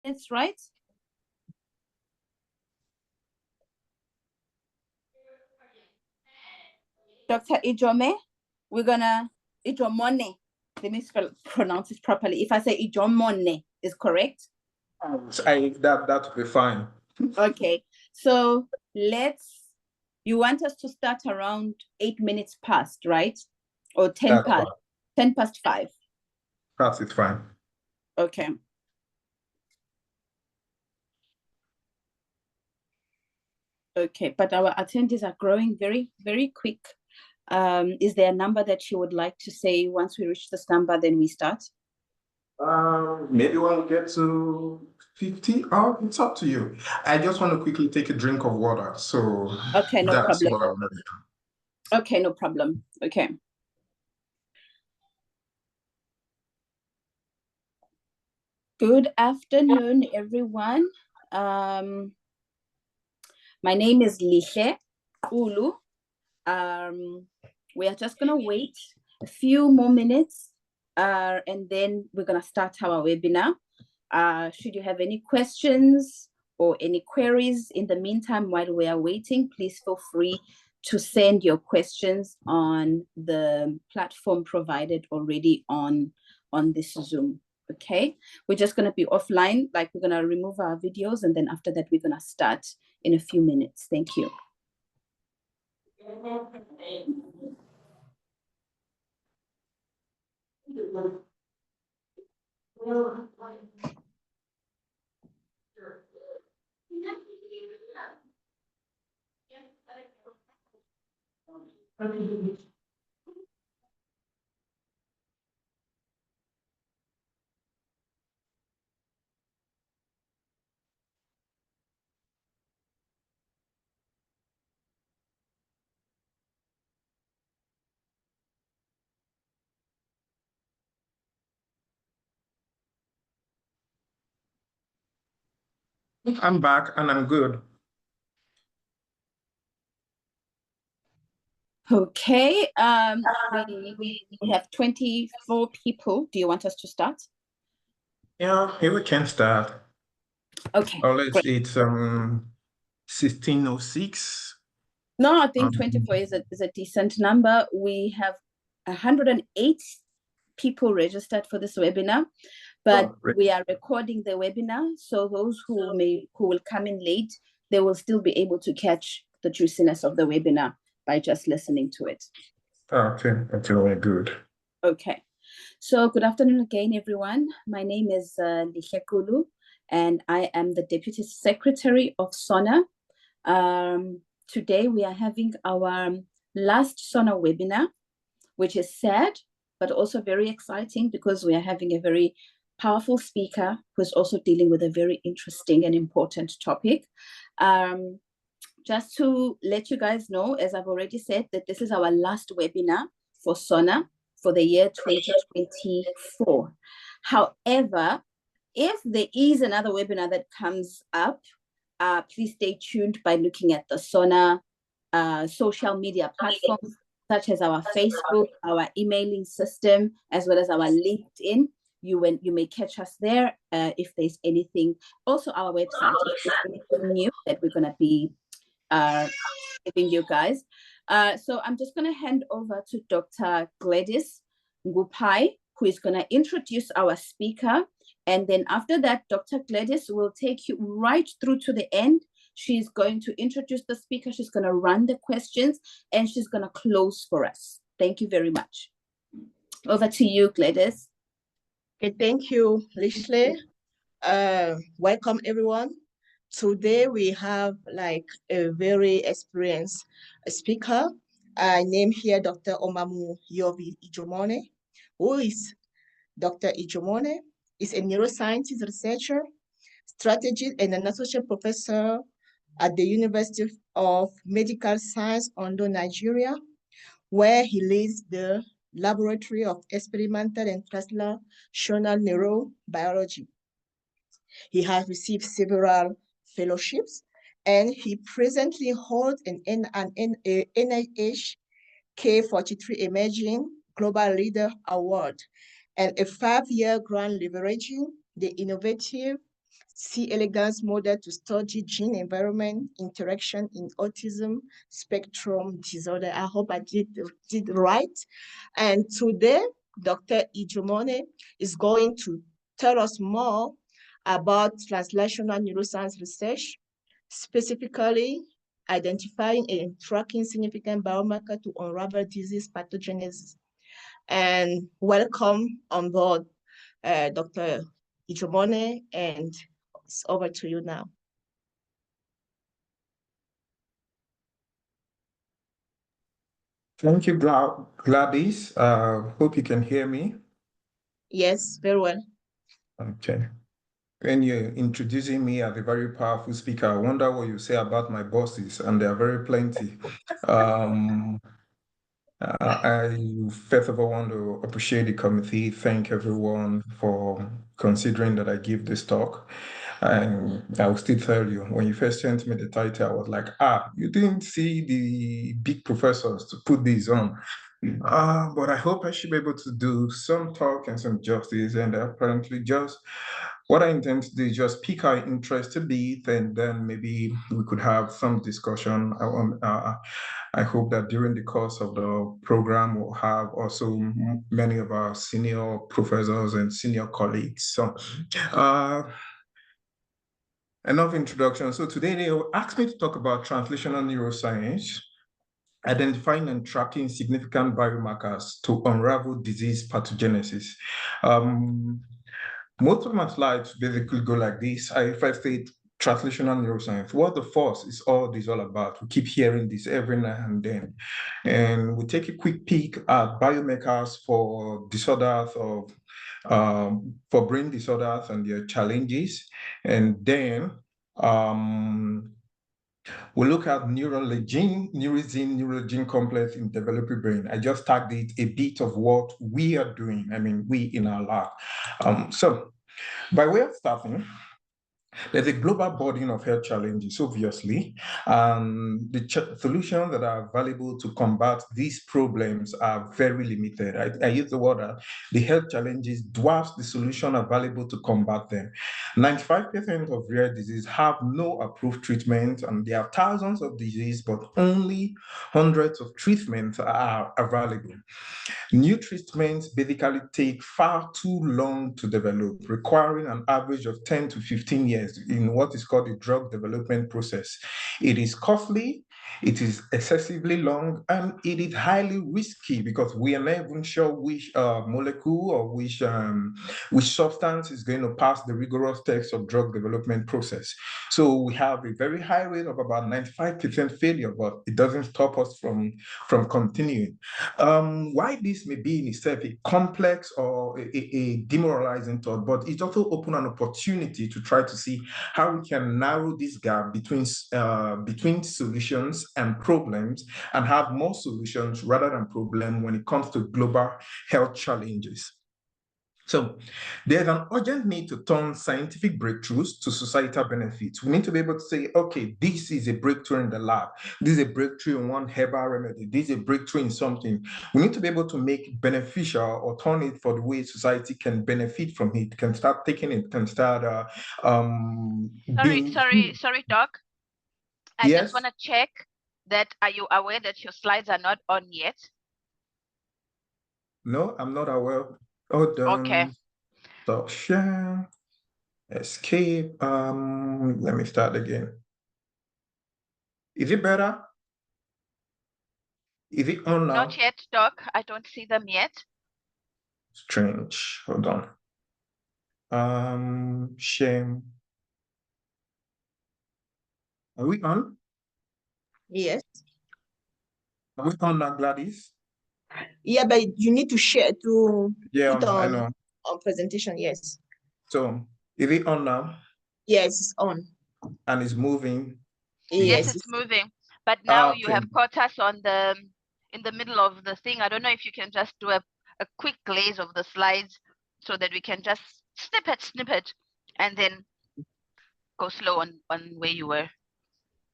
minutes, right? Dr. Ijome, we're gonna, Ijomone, let me pronounce it properly. If I say Ijomone is correct? That will be fine. Okay, so you want us to start around 8 minutes past, right? Or 10 past, 10 past 5. That's it, fine. Okay. Okay, but our attendees are growing very, very quick. Is there a number that you would like to say once we reach this number, then we start? Maybe when we get to 50. Oh, it's up to you. I just want to quickly take a drink of water. So okay, no that's problem. what I want to do. Okay, no problem. Okay. Good afternoon, everyone. My name is Lihle Ulu. We are just gonna wait a few more minutes and then we're gonna start our webinar. Should you have any questions or any queries in the meantime while we are waiting, please feel free to send your questions on the platform provided already on this Zoom. Okay, we're just going to be offline, like we're going to remove our videos, and then after that we're going to start in a few minutes. Thank you. I'm back and I'm good. Okay, we have 24 people. Do you want us to start? Yeah, here we can start. Okay. Oh, it's 1606. No, I think 24 is a decent number. We have 108 people registered for this webinar, but we are recording the webinar, so those who will come in late, they will still be able to catch the juiciness of the webinar by just listening to it. Okay, that's really good. Okay, so good afternoon again, everyone. My name is Lihle Kulu, and I am the Deputy Secretary of SONA. Today we are having our last SONA webinar, which is sad, but also very exciting because we are having a very powerful speaker who's also dealing with a very interesting and important topic. Just to let you guys know, as I've already said, that this is our last webinar for SONA for the year 2024. However, if there is another webinar that comes up, please stay tuned by looking at the SONA social media platforms, such as our Facebook, our emailing system, as well as our LinkedIn. You may catch us there if there's anything. Also, our website, if there's anything new that we're going to be giving you guys. So I'm just going to hand over to Dr. Gladys Ngupai, who is going to introduce our speaker. And then after that, Dr. Gladys will take you right through to the end. She's going to introduce the speaker. She's going to run the questions and she's going to close for us. Thank you very much. Over to you, Gladys. Okay, thank you, Lihle. Welcome, everyone. Today we have like a very experienced speaker. I name here Dr. Omamu Yovi Ijomone, who is Dr. Ijomone is a neuroscience researcher, strategist, and an associate professor at the University of Medical Science, Ondo, Nigeria, where he leads the Laboratory of Experimental and Translational Neurobiology. He has received several fellowships, and he presently holds an NIH K43 Emerging Global Leader Award and a 5-year grant leveraging the innovative C. elegans model to study gene environment interaction in autism spectrum disorder. I hope I did right. And today, Dr. Ijomone is going to tell us more about translational neuroscience research, specifically identifying and tracking significant biomarker to unravel disease pathogenesis. And welcome on board, Dr. Ijomone, and it's over to you now. Thank you, Gladys. Hope you can hear me. Yes, very well. Okay. When you're introducing me as a very powerful speaker, I wonder what you say about my bosses, and there are very plenty. I first of all want to appreciate the committee, thank everyone for considering that I give this talk. And I will still tell you, when you first sent me the title, I was like, you didn't see the big professors to put these on. But I hope I should be able to do some talk and some justice, and apparently just what I intend to do is just pick our interest a bit, and then maybe we could have some discussion. I hope that during the course of the program, we'll have also many of our senior professors and senior colleagues. So enough introduction. So today they asked me to talk about translational neuroscience, identifying and tracking significant biomarkers to unravel disease pathogenesis. Most of my slides basically go like this. I first state translational neuroscience. What the force is all this all about. We keep hearing this every now and then. And we take a quick peek at biomarkers for disorders of for brain disorders and their challenges. And then we look at neurogene complex in developing brain. I just tagged it a bit of what we are doing. I mean, we in our lab. So by way of starting, there's a global burden of health challenges, obviously. The solutions that are available to combat these problems are very limited. I use the word that the health challenges dwarfs the solution available to combat them. 95% of rare disease have no approved treatment, and there are thousands of diseases, but only hundreds of treatments are available. New treatments basically take far too long to develop, requiring an average of 10 to 15 years in what is called the drug development process. It is costly, it is excessively long, and it is highly risky because we are not even sure which molecule or which substance is going to pass the rigorous test of drug development process. So we have a very high rate of about 95% failure, but it doesn't stop us from continuing. Why this may be in itself a complex or a demoralizing thought, but it also opens an opportunity to try to see how we can narrow this gap between solutions and problems and have more solutions rather than problems when it comes to global health challenges. So there's an urgent need to turn scientific breakthroughs to societal benefits. We need to be able to say, okay, this is a breakthrough in the lab. This is a breakthrough in one herbal remedy. This is a breakthrough in something. We need to be able to make it beneficial or turn it for the way society can benefit from it, can start taking it, can start Sorry, Doc. I Yes? just want to check that are you aware that your slides are not on yet? No, I'm not aware. Hold on. Okay. Stop share. Escape. Let me start again. Is it better? Is it on now? Not yet, Doc. I don't see them yet. Strange. Hold on. Shame. Are we on? Yes. Are we on now, Gladys? Yeah, but you need to share to Yeah, put I on know. presentation. Yes. So is it on now? Yes, it's on. And it's moving. Yes, Yes, it's moving. But now you Okay. have caught us on in the middle of the thing. I don't know if you can just do a quick glaze of the slides so that we can just snippet, and then go slow on where you were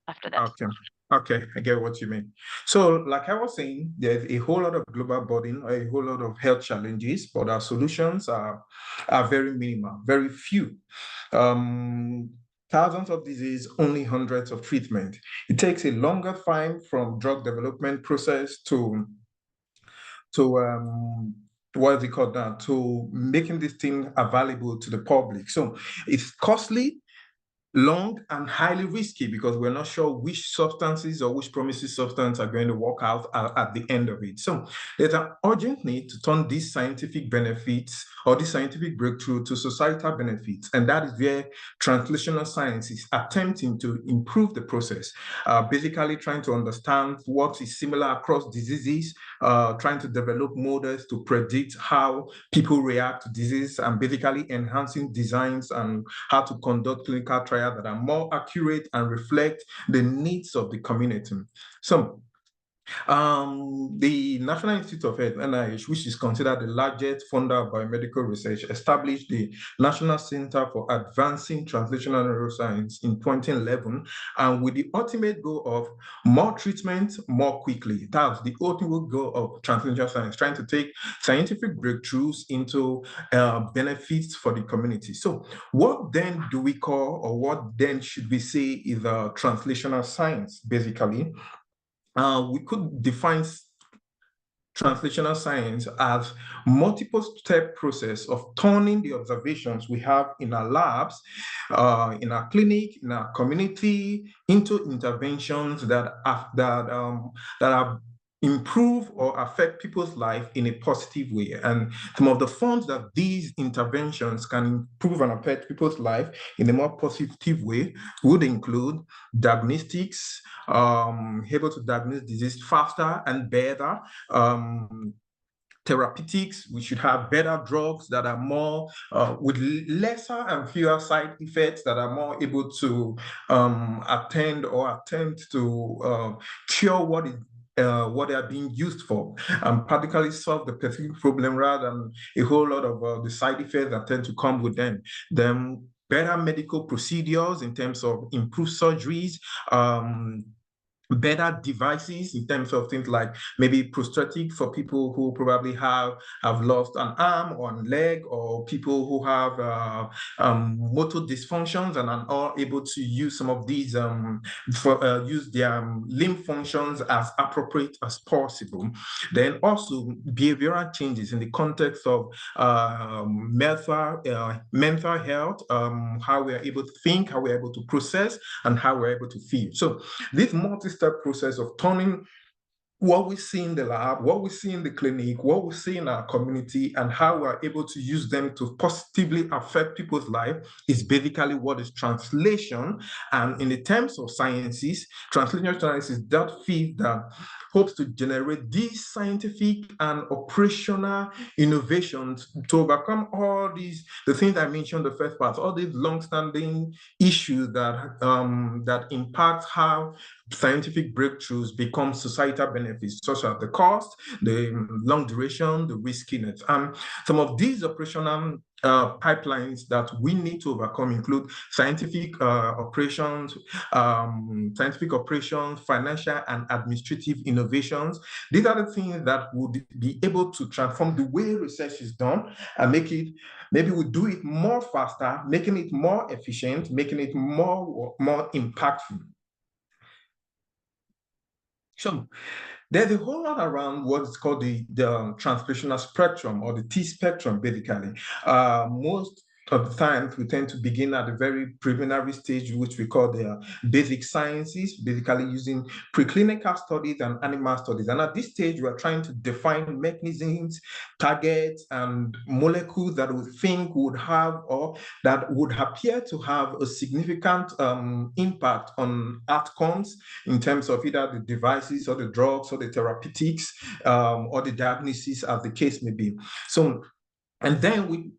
after that. Okay. Okay, I get what you mean. So, like I was saying, there's a whole lot of global burden, a whole lot of health challenges, but our solutions are very minimal, very few. Um, Thousands of diseases, only hundreds of treatment. It takes a longer time from drug development process to what is it called now, to making this thing available to the public. So it's costly, long, and highly risky because we're not sure which substances or which promising substance are going to work out at the end of it. So there's an urgent need to turn these scientific benefits or this scientific breakthrough to societal benefits. And that is where translational science is attempting to improve the process, basically trying to understand what is similar across diseases, trying to develop models to predict how people react to disease, and basically enhancing designs and how to conduct clinical trials that are more accurate and reflect the needs of the community. So the National Institute of Health, NIH, which is considered the largest funder of biomedical research, established the National Center for Advancing Translational Neuroscience in 2011, and with the ultimate goal of more treatment more quickly. That's the ultimate goal of translational science, trying to take scientific breakthroughs into benefits for the community. So what then do we call, or what then should we say is translational science, basically? We could define translational science as multiple step process of turning the observations we have in our labs, in our clinic, in our community, into interventions that are improve or affect people's life in a positive way. And some of the forms that these interventions can improve and affect people's life in a more positive way would include diagnostics, able to diagnose disease faster and better, therapeutics. We should have better drugs that are more with lesser and fewer side effects, that are more able to attend or attempt to cure what they are being used for, and particularly solve the specific problem rather than a whole lot of the side effects that tend to come with them. Then better medical procedures in terms of improved surgeries, better devices in terms of things like maybe prosthetic for people who probably have lost an arm or a leg, or people who have motor dysfunctions and are all able to use some of these use their limb functions as appropriate as possible. Then also behavioral changes in the context of mental health, how we are able to think, how we are able to process, and how we're able to feel. So this multi-step process of turning what we see in the lab, what we see in the clinic, what we see in our community, and how we're able to use them to positively affect people's life is basically what is translation. And in the terms of sciences, translational science is that field that hopes to generate these scientific and operational innovations to overcome all these, the things I mentioned the first part, all these long-standing issues that impact how scientific breakthroughs become societal benefits, such as the cost, the long duration, the riskiness. And some of these operational pipelines that we need to overcome include scientific operations, financial and administrative innovations. These are the things that would be able to transform the way research is done and make it, maybe we do it more faster, making it more efficient, making it more impactful. So there's a whole lot around what is called the translational spectrum, or the T spectrum, basically. Most of the times we tend to begin at a very preliminary stage, which we call the basic sciences, basically using preclinical studies and animal studies. And at this stage, we're trying to define mechanisms, targets, and molecules that we think would have, or that would appear to have, a significant impact on outcomes in terms of either the devices or the drugs or the therapeutics or the diagnosis, as the case may be. So, and then we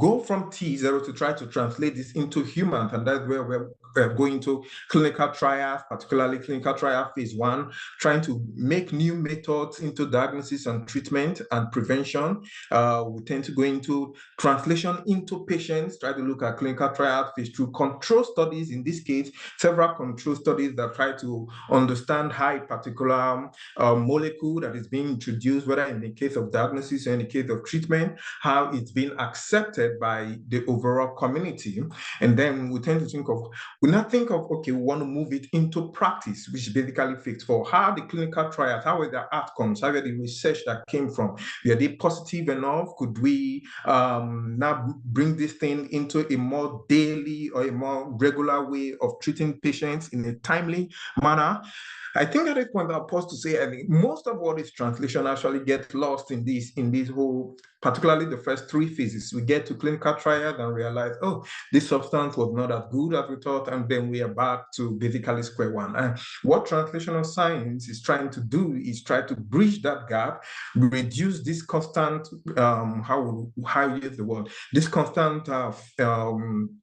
go from T0 to try to translate this into humans, and that's where we're going to clinical trials, particularly clinical trial phase 1, trying to make new methods into diagnosis and treatment and prevention. We tend to go into translation into patients, try to look at clinical trials phase 2, control studies, in this case, several control studies that try to understand how a particular molecule that is being introduced, whether in the case of diagnosis or in the case of treatment, how it's been accepted by the overall community. And then we tend to think of, okay, we want to move it into practice, which basically fits for how the clinical trials, how were the outcomes, how were the research that came from, were they positive enough? Could we now bring this thing into a more daily or a more regular way of treating patients in a timely manner? I think at this point I'll pause to say, I think most of what is translation actually gets lost in this whole, particularly the first 3 phases. We get to clinical trials and realize, oh, this substance was not as good as we thought, and then we are back to basically square one. And what translational science is trying to do is try to bridge that gap, reduce this constant, how you use the word, this constant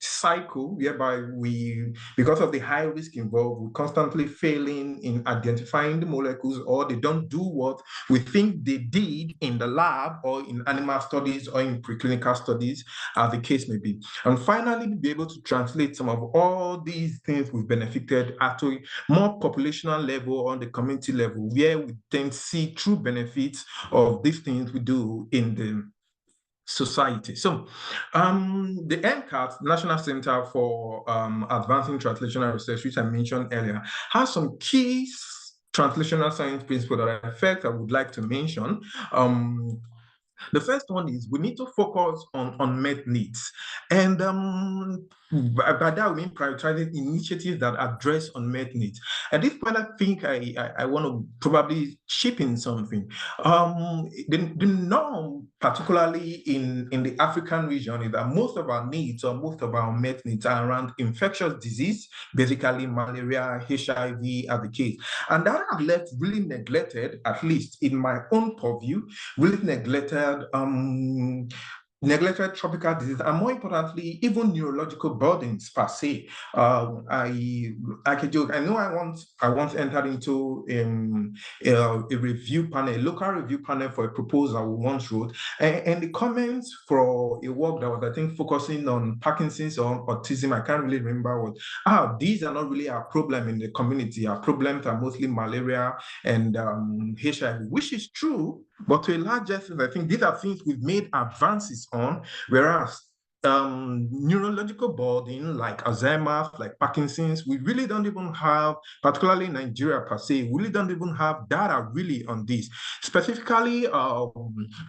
cycle whereby we, because of the high risk involved, we're constantly failing in identifying the molecules, or they don't do what we think they did in the lab or in animal studies or in preclinical studies, as the case may be. And finally, be able to translate some of all these things we've benefited at a more populational level, on the community level, where we then see true benefits of these things we do in the society. So the NCAT, National Center for Advancing Translational Research, which I mentioned earlier, has some key translational science principles that I would like to mention. The first one is we need to focus on unmet needs. And by that, we mean prioritizing initiatives that address unmet needs. At this point, I think I want to probably chip in something. The norm, particularly in the African region, is that most of our needs, or most of our unmet needs, are around infectious disease, basically malaria, HIV are the case. And that has left really neglected, at least in my own purview, really neglected tropical disease, and more importantly, even neurological burdens per se. I can joke. I know I once entered into a review panel, a local review panel for a proposal we once wrote, and the comments for a work that was, I think, focusing on Parkinson's or autism, I can't really remember what. These are not really our problem in the community. Our problems are mostly malaria and HIV, which is true, but to a large extent, I think these are things we've made advances on, whereas neurological burden like Alzheimer's, like Parkinson's, we really don't even have, particularly in Nigeria per se, we really don't even have data really on this. Specifically,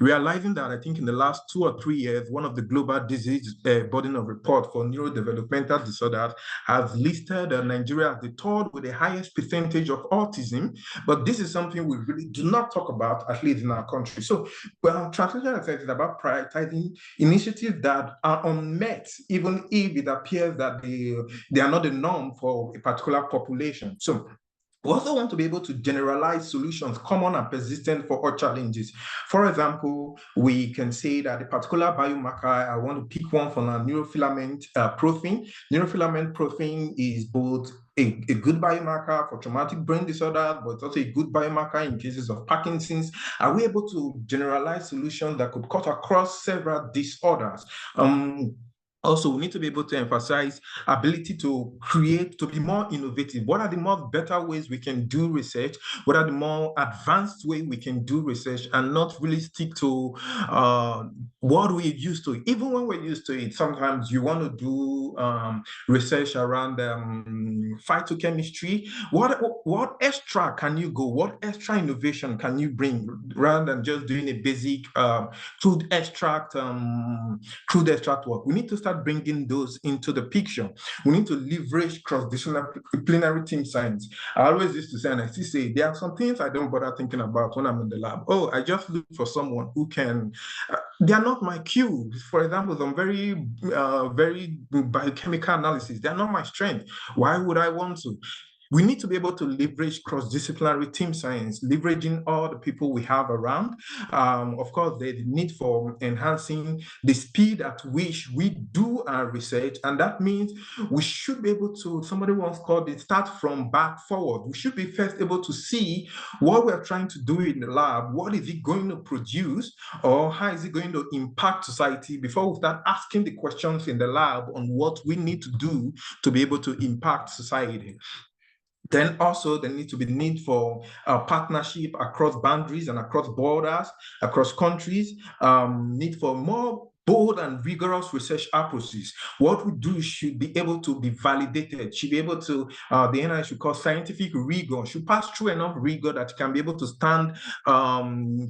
realizing that I think in the last 2 or 3 years, one of the global disease burden of report for neurodevelopmental disorders has listed Nigeria as the 3rd with the highest percentage of autism, but this is something we really do not talk about, at least in our country. So, translation effect is about prioritizing initiatives that are unmet, even if it appears that they are not the norm for a particular population. So we also want to be able to generalize solutions common and persistent for all challenges. For example, we can say that a particular biomarker, I want to pick one from our neurofilament protein. Neurofilament protein is both a good biomarker for traumatic brain disorder, but it's also a good biomarker in cases of Parkinson's. Are we able to generalize solutions that could cut across several disorders? Also, we need to be able to emphasize ability to create, to be more innovative. What are the more better ways we can do research? What are the more advanced way we can do research, and not really stick to what we're used to? Even when we're used to it, sometimes you want to do research around phytochemistry. What extra can you go? What extra innovation can you bring, rather than just doing a basic crude extract work? We need to start bringing those into the picture. We need to leverage cross-disciplinary team science. I always used to say, and I still say, there are some things I don't bother thinking about when I'm in the lab. Oh, I just look for someone who can. They are not my cue. For example, some very biochemical analysis. They are not my strength. Why would I want to? we need to be able to leverage cross-disciplinary team science, leveraging all the people we have around. Of course, there's the need for enhancing the speed at which we do our research, and that means we should be able to, somebody once called it, start from back forward. We should be first able to see what we're trying to do in the lab, what is it going to produce, or how is it going to impact society before we start asking the questions in the lab on what we need to do to be able to impact society. Then also there needs to be need for partnership across boundaries and across borders, across countries, need for more bold and rigorous research approaches. What we do should be able to be validated, should be able to, the NI should call scientific rigor, should pass through enough rigor that you can be able to stand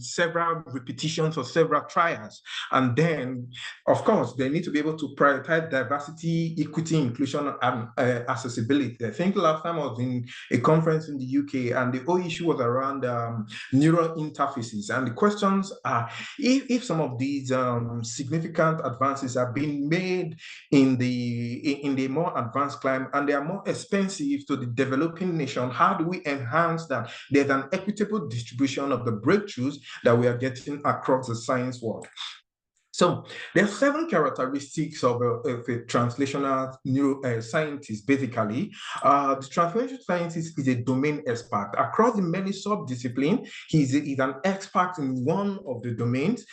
several repetitions or several trials. And then, of course, they need to be able to prioritize diversity, equity, inclusion, and accessibility. I think last time I was in a conference in the UK, and the whole issue was around neural interfaces. And the questions are, if some of these significant advances are being made in the more advanced climate and they are more expensive to the developing nation, how do we enhance that there's an equitable distribution of the breakthroughs that we are getting across the science world? So there are 7 characteristics of a translational neuroscientist, basically. The translational scientist is a domain expert. Across the many subdisciplines, he's an expert in one of the domains.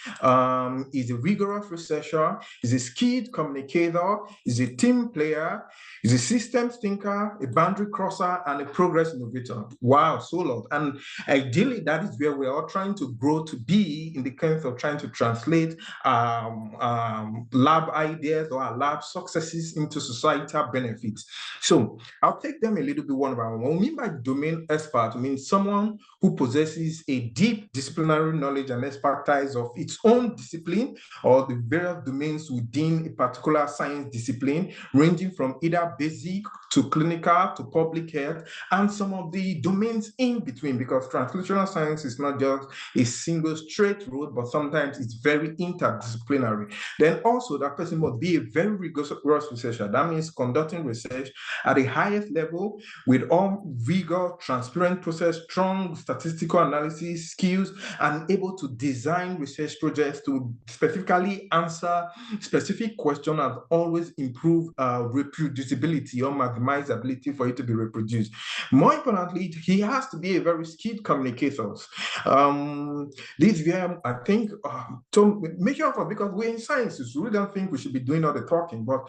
He's a rigorous researcher, he's a skilled communicator, he's a team player, he's a systems thinker, a boundary crosser, and a progress innovator. Wow, so lot. And ideally, that is where we're all trying to grow to be in the sense of trying to translate lab ideas or our lab successes into societal benefits. So I'll take them a little bit one by one. What we mean by domain expert means someone who possesses a deep disciplinary knowledge and expertise of its own discipline or the various domains within a particular science discipline, ranging from either basic to clinical to public health, and some of the domains in between, because translational science is not just a single straight road, but sometimes it's very interdisciplinary. Then also that person must be a very rigorous researcher. That means conducting research at the highest level with all rigor, transparent process, strong statistical analysis skills, and able to design research projects to specifically answer specific questions and always improve reproducibility or maximize the ability for it to be reproduced. More importantly, he has to be a very skilled communicator. This year, I think, to make sure, because we're in sciences, we don't think we should be doing all the talking, but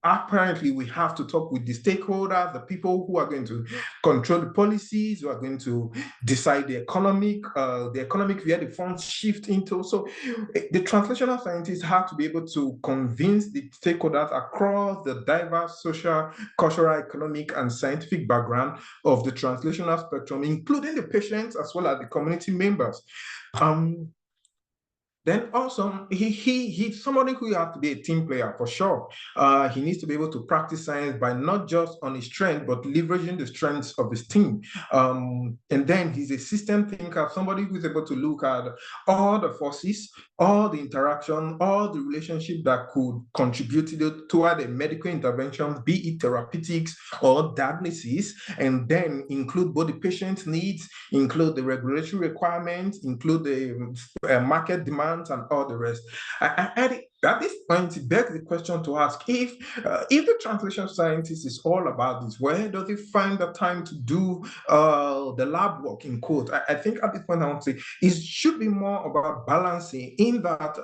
apparently we have to talk with the stakeholders, the people who are going to control the policies, who are going to decide the economic where the funds shift into. So the translational scientists have to be able to convince the stakeholders across the diverse social, cultural, economic, and scientific background of the translational spectrum, including the patients as well as the community members. Then also, he's somebody who has to be a team player for sure. He needs to be able to practice science by not just on his strength, but leveraging the strengths of his team. And then he's a system thinker, somebody who's able to look at all the forces, all the interaction, all the relationship that could contribute toward a medical intervention, be it therapeutics or diagnosis, and then include both the patient's needs, include the regulatory requirements, include the market demand, and all the rest. At this point, it begs the question to ask, if the translation scientist is all about this, where does he find the time to do the lab work, in quote? I think at this point, I want to say it should be more about balancing in that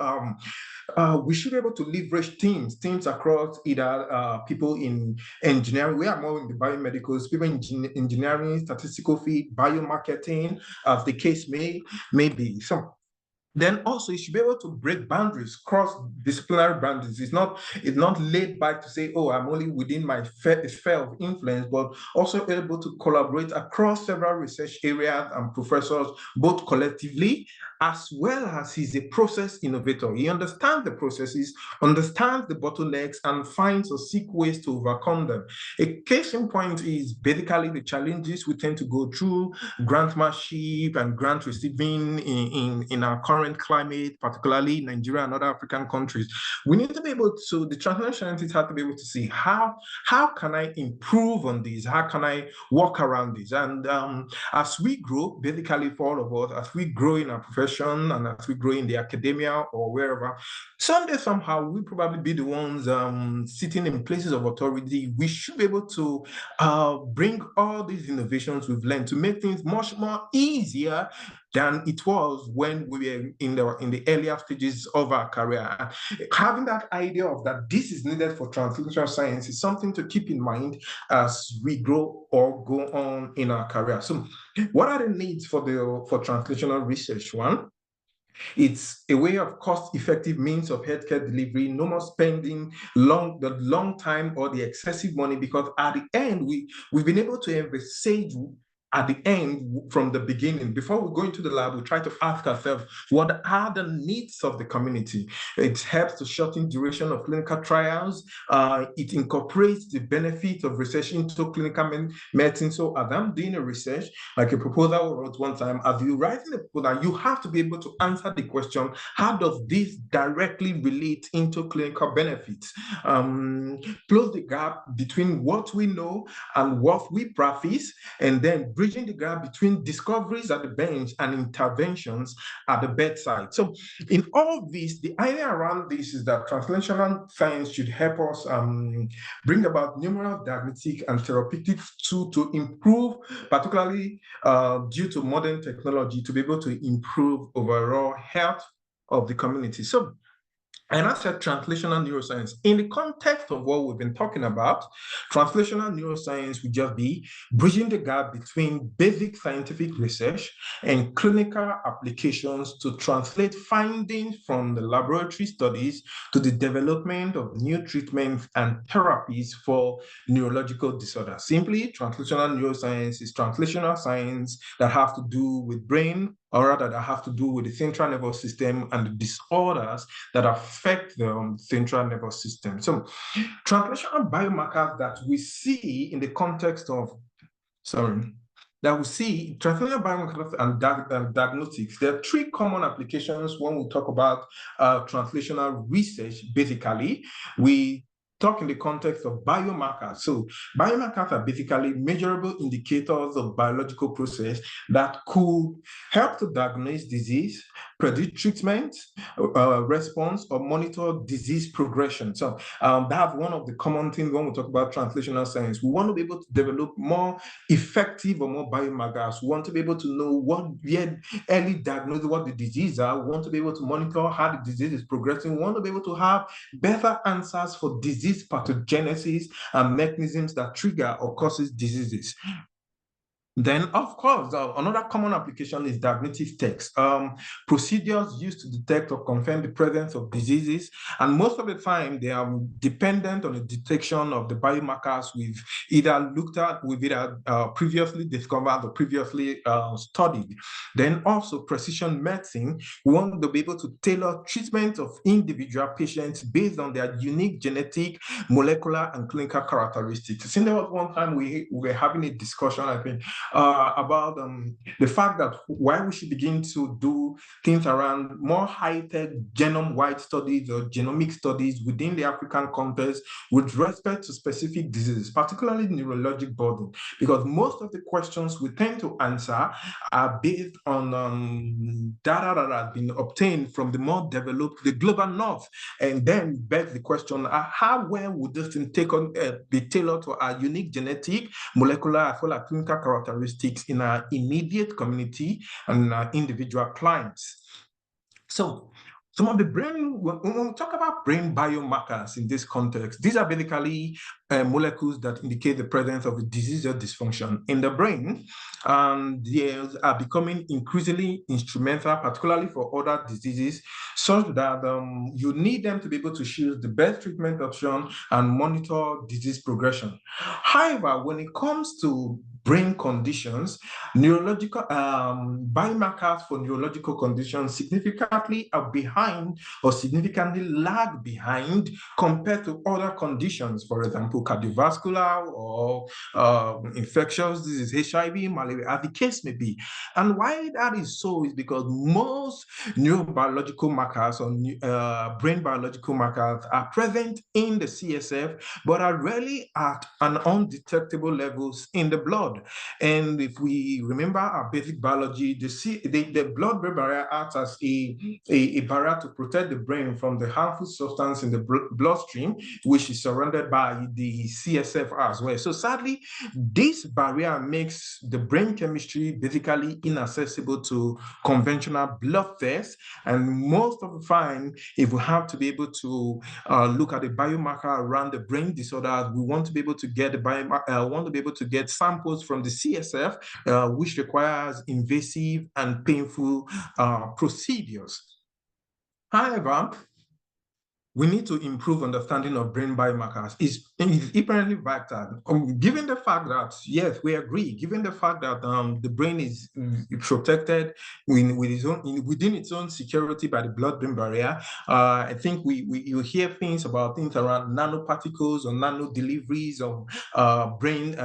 we should be able to leverage teams across either people in engineering, we are more in the biomedicals, people in engineering, statistical field, biomarketing, as the case may be. So then also you should be able to break boundaries, cross-disciplinary boundaries. It's not laid back to say, oh, I'm only within my sphere of influence, but also able to collaborate across several research areas and professors, both collectively as well as he's a process innovator. He understands the processes, understands the bottlenecks, and finds or seek ways to overcome them. A case in point is basically the challenges we tend to go through, grantmanship and grant receiving in our current climate, particularly in Nigeria and other African countries. We need to be able to, the translational scientists have to be able to see how can I improve on this? How can I work around this? And as we grow, basically for all of us, as we grow in our profession and as we grow in the academia or wherever, someday, somehow, we'll probably be the ones sitting in places of authority. We should be able to bring all these innovations we've learned to make things much more easier than it was when we were in the earlier stages of our career. Having that idea of that this is needed for translational science is something to keep in mind as we grow or go on in our career. So what are the needs for translational research? One, it's a way of cost-effective means of healthcare delivery, no more spending the long time or the excessive money, because at the end, we've been able to envisage at the end, from the beginning, before we go into the lab, we try to ask ourselves, what are the needs of the community? It helps to shorten duration of clinical trials. It incorporates the benefit of research into clinical medicine. So as I'm doing a research, like a proposal I wrote one time, as you write in a proposal, you have to be able to answer the question, how does this directly relate into clinical benefits? Close the gap between what we know and what we practice, and then bridging the gap between discoveries at the bench and interventions at the bedside. So in all this, the idea around this is that translational science should help us bring about numerous diagnostic and therapeutic tools to improve, particularly due to modern technology, to be able to improve overall health of the community. So, and I said translational neuroscience. In the context of what we've been talking about, translational neuroscience would just be bridging the gap between basic scientific research and clinical applications to translate findings from the laboratory studies to the development of new treatments and therapies for neurological disorders. Simply, translational neuroscience is translational science that have to do with brain, or rather that have to do with the central nervous system and the disorders that affect the central nervous system. So translational biomarkers that we see in the context of, translational biomarkers and diagnostics, there are three common applications when we talk about translational research. Basically, we talk in the context of biomarkers. So biomarkers are basically measurable indicators of biological process that could help to diagnose disease, predict treatment, response, or monitor disease progression. So that's one of the common things when we talk about translational science. We want to be able to develop more effective or more biomarkers. We want to be able to know what early diagnosis, what the disease are. We want to be able to monitor how the disease is progressing. We want to be able to have better answers for disease pathogenesis and mechanisms that trigger or causes diseases. Then, of course, another common application is diagnostic tests, procedures used to detect or confirm the presence of diseases. And most of the time, they are dependent on the detection of the biomarkers we've either looked at, we've either previously discovered or previously studied. Then also precision medicine, we want to be able to tailor treatment of individual patients based on their unique genetic, molecular, and clinical characteristics. Since there was one time we were having a discussion, I think, about the fact that why we should begin to do things around more high-tech genome-wide studies or genomic studies within the African context with respect to specific diseases, particularly neurologic burden, because most of the questions we tend to answer are based on data that has been obtained from the more developed, the global north, and then begs the question, how well would this thing be tailored to our unique genetic, molecular, as well as clinical characteristics in our immediate community and our individual clients. So some of the brain, when we talk about brain biomarkers in this context, these are basically molecules that indicate the presence of a disease or dysfunction in the brain. They are becoming increasingly instrumental, particularly for other diseases, such that you need them to be able to choose the best treatment option and monitor disease progression. However, when it comes to brain conditions, neurological biomarkers for neurological conditions significantly are behind or significantly lag behind compared to other conditions, for example, cardiovascular or infectious disease, HIV, malaria, as the case may be. And why that is so is because most neurobiological markers or brain biological markers are present in the CSF, but are rarely at an undetectable levels in the blood. And if we remember our basic biology, the blood-brain barrier acts as a barrier to protect the brain from the harmful substance in the bloodstream, which is surrounded by the CSF as well. So sadly, this barrier makes the brain chemistry basically inaccessible to conventional blood tests. And most of the time, if we have to be able to look at the biomarker around the brain disorders, we want to be able to get samples from the CSF, which requires invasive and painful procedures. However, we need to improve understanding of brain biomarkers. Is apparently vital. Given the fact that, yes, we agree, given the fact that the brain is protected within its own security by the blood-brain barrier, I think you hear things around nanoparticles or nano deliveries of brain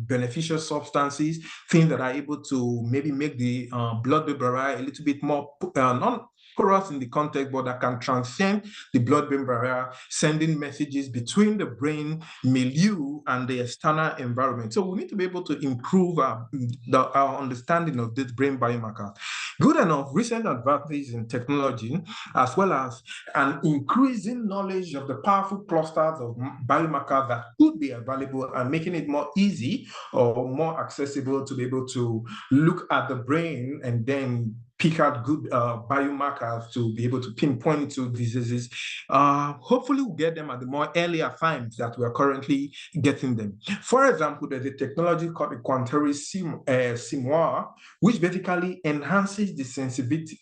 beneficial substances, things that are able to maybe make the blood-brain barrier a little bit more non-porous in the context, but that can transcend the blood-brain barrier, sending messages between the brain milieu and the external environment. So we need to be able to improve our understanding of this brain biomarkers. Good enough, recent advances in technology, as well as an increasing knowledge of the powerful clusters of biomarkers that could be available, and making it more easy or more accessible to be able to look at the brain and then pick out good biomarkers to be able to pinpoint to diseases. Hopefully we'll get them at the more earlier times that we are currently getting them. For example, there's a technology called the quaternary simoir, which basically enhances the sensitivity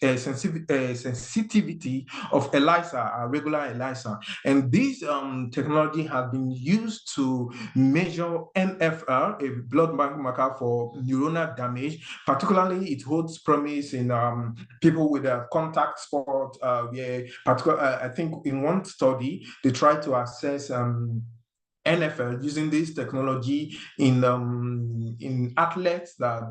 of ELISA, a regular ELISA. And this technology has been used to measure NfR, a blood marker for neuronal damage. Particularly, it holds promise in people with a contact sport, I think in one study, they tried to assess NFL using this technology in athletes that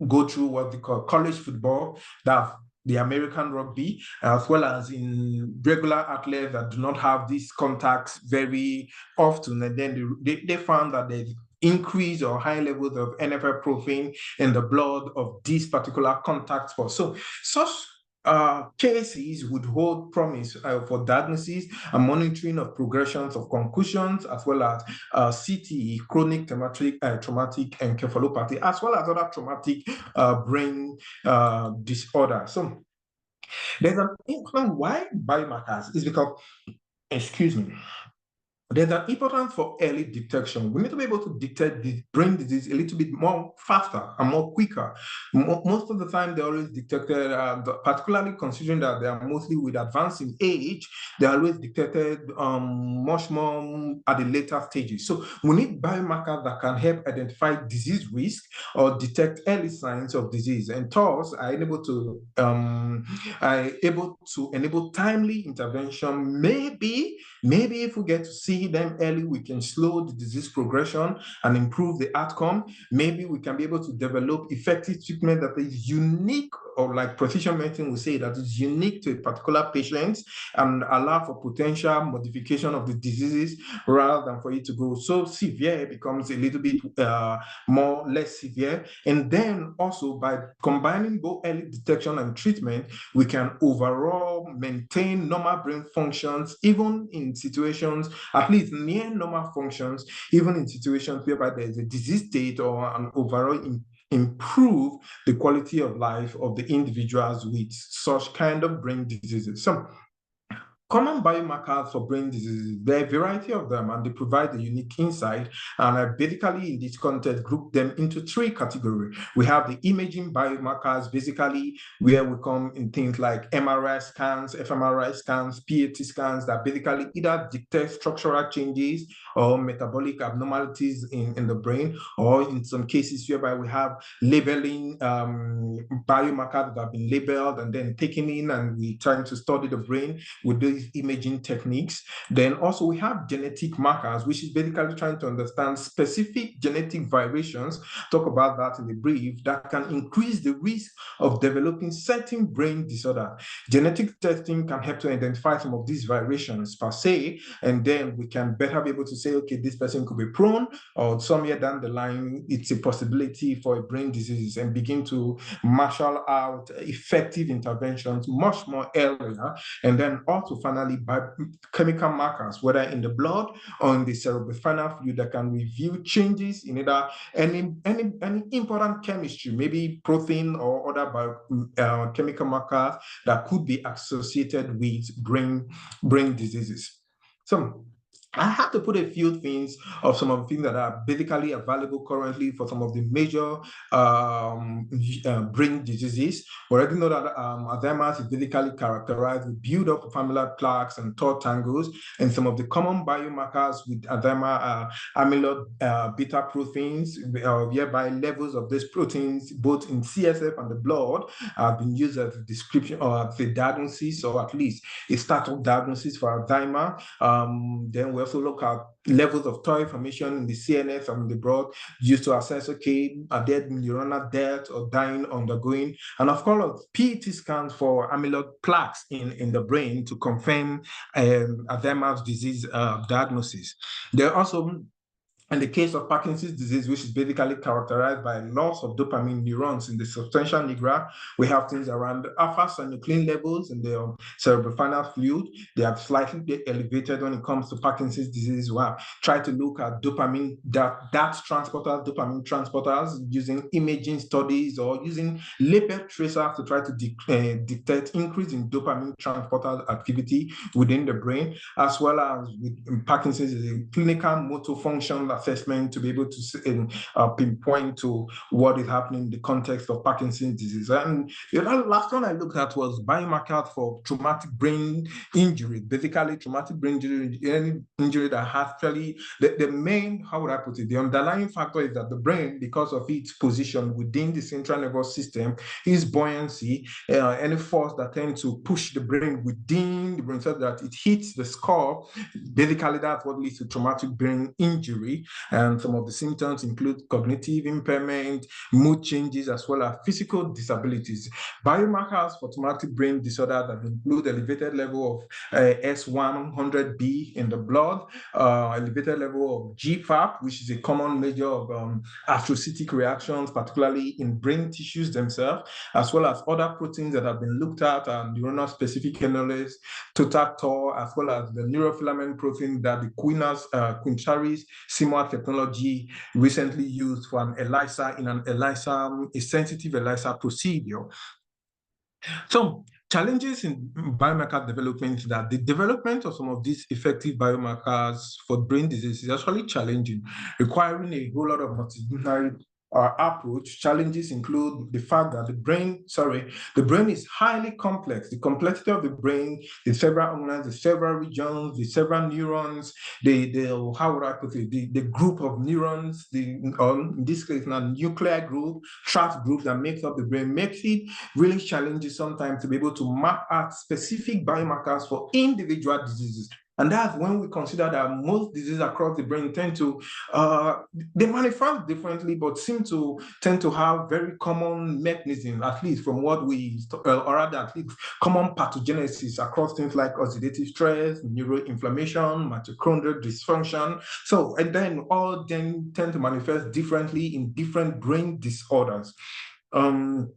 go through what they call college football, that the American rugby, as well as in regular athletes that do not have these contacts very often. And then they found that there's increase or high levels of NFL protein in the blood of these particular contact sports. So such cases would hold promise for diagnosis and monitoring of progressions of concussions, as well as CTE, chronic traumatic encephalopathy, as well as other traumatic brain disorders. So there's an important why biomarkers is because, excuse me, there's an importance for early detection. We need to be able to detect the brain disease a little bit more faster and more quicker. Most of the time, they're always detected, particularly considering that they are mostly with advancing age, they're always detected much more at the later stages. So we need biomarkers that can help identify disease risk or detect early signs of disease, and thus are able to enable timely intervention. Maybe if we get to see them early, we can slow the disease progression and improve the outcome. Maybe we can be able to develop effective treatment that is unique, or like precision medicine will say, that is unique to a particular patient, and allow for potential modification of the diseases rather than for it to go so severe, it becomes a little bit less severe. And then also by combining both early detection and treatment, we can overall maintain normal brain functions, even in situations, at least near normal functions, even in situations whereby there's a disease state, or an overall improve the quality of life of the individuals with such kind of brain diseases. So common biomarkers for brain diseases, there are a variety of them, and they provide a unique insight. And I basically, in this context, group them into three categories. We have the imaging biomarkers, basically, where we come in things like MRI scans, fMRI scans, PET scans that basically either detect structural changes or metabolic abnormalities in the brain, or in some cases whereby we have labeling biomarkers that have been labeled and then taken in, and we're trying to study the brain with these imaging techniques. Then also we have genetic markers, which is basically trying to understand specific genetic variations, talk about that in the brief, that can increase the risk of developing certain brain disorder. Genetic testing can help to identify some of these variations per se, and then we can better be able to say, okay, this person could be prone, or somewhere down the line, it's a possibility for a brain disease, and begin to marshal out effective interventions much more earlier. And then also finally, by chemical markers, whether in the blood or in the cerebrospinal fluid, that can reveal changes in either any important chemistry, maybe protein or other chemical markers that could be associated with brain diseases. So I have to put a few things of some of the things that are basically available currently for some of the major brain diseases. We already know that Alzheimer's is basically characterized with build-up of familiar plaques and tau tangles, and some of the common biomarkers with Alzheimer are amyloid beta proteins, whereby levels of these proteins, both in CSF and the blood, have been used as a description or as a diagnosis, or at least a startup diagnosis for Alzheimer. Then we also look at levels of tau information in the CNS and the blood, used to assess, okay, are there neuronal death or dying undergoing? And of course, PET scans for amyloid plaques in the brain to confirm Alzheimer's disease diagnosis. There are also, in the case of Parkinson's disease, which is basically characterized by loss of dopamine neurons in the substantia nigra, we have things around alpha-synuclein levels in the cerebrospinal fluid. They are slightly elevated when it comes to Parkinson's disease. We have tried to look at dopamine, dopamine transporters, using imaging studies or using lipid tracers to try to detect increase in dopamine transporter activity within the brain, as well as with Parkinson's is a clinical motor function assessment to be able to pinpoint to what is happening in the context of Parkinson's disease. And the last one I looked at was biomarkers for traumatic brain injury. Basically, traumatic brain injury, any injury that actually, the main, how would I put it, the underlying factor is that the brain, because of its position within the central nervous system, its buoyancy, any force that tends to push the brain within the brain so that it hits the skull, basically that's what leads to traumatic brain injury. And some of the symptoms include cognitive impairment, mood changes, as well as physical disabilities. Biomarkers for traumatic brain disorder that include elevated level of S100B in the blood, elevated level of GFAP, which is a common measure of astrocytic reactions, particularly in brain tissues themselves, as well as other proteins that have been looked at, and neuronal specific enolase, total tau, as well as the neurofilament protein that the Quincharis CMOA technology recently used for an ELISA in a sensitive ELISA procedure. So challenges in biomarker development is that the development of some of these effective biomarkers for brain disease is actually challenging, requiring a whole lot of multidisciplinary approach. Challenges include the fact that the brain is highly complex. The complexity of the brain, the several organs, the several regions, the several neurons, how would I put it, the group of neurons, in this case now nuclear group, tract group that makes up the brain, makes it really challenging sometimes to be able to map out specific biomarkers for individual diseases. And that's when we consider that most diseases across the brain tend to, they manifest differently, but seem to tend to have very common mechanisms, at least from what or rather at least common pathogenesis across things like oxidative stress, neuroinflammation, mitochondrial dysfunction. So, and then all then tend to manifest differently in different brain disorders. The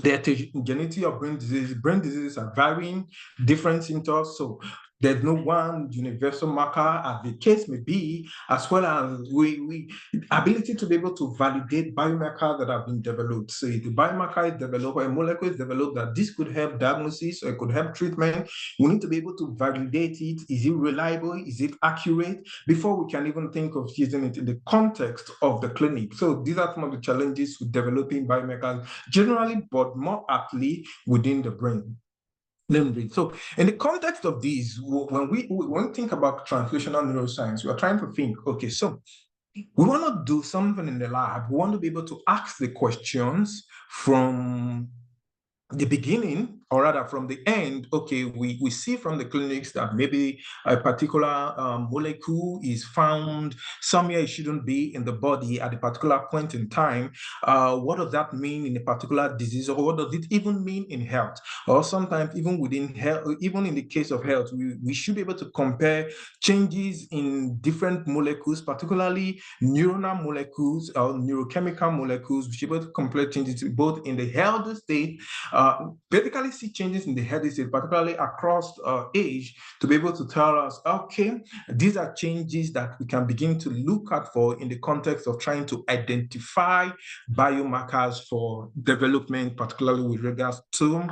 heterogeneity of brain diseases are varying, different symptoms. So There's no one universal marker, as the case may be, as well as we ability to be able to validate biomarkers that have been developed. So if the biomarker is developed or a molecule is developed that this could help diagnosis or it could help treatment, we need to be able to validate it. Is it reliable? Is it accurate? Before we can even think of using it in the context of the clinic. So these are some of the challenges with developing biomarkers generally, but more aptly within the brain. So in the context of these, when we think about translational neuroscience, we are trying to think, okay, so we want to do something in the lab. We want to be able to ask the questions from the beginning, or rather from the end. Okay, we see from the clinics that maybe a particular molecule is found somewhere it shouldn't be in the body at a particular point in time. What does that mean in a particular disease, or what does it even mean in health? Or sometimes even within health, even in the case of health, we should be able to compare changes in different molecules, particularly neuronal molecules or neurochemical molecules. We should be able to compare changes both in the healthy state, basically see changes in the healthy state, particularly across age, to be able to tell us, okay, these are changes that we can begin to look at for in the context of trying to identify biomarkers for development, particularly with regards to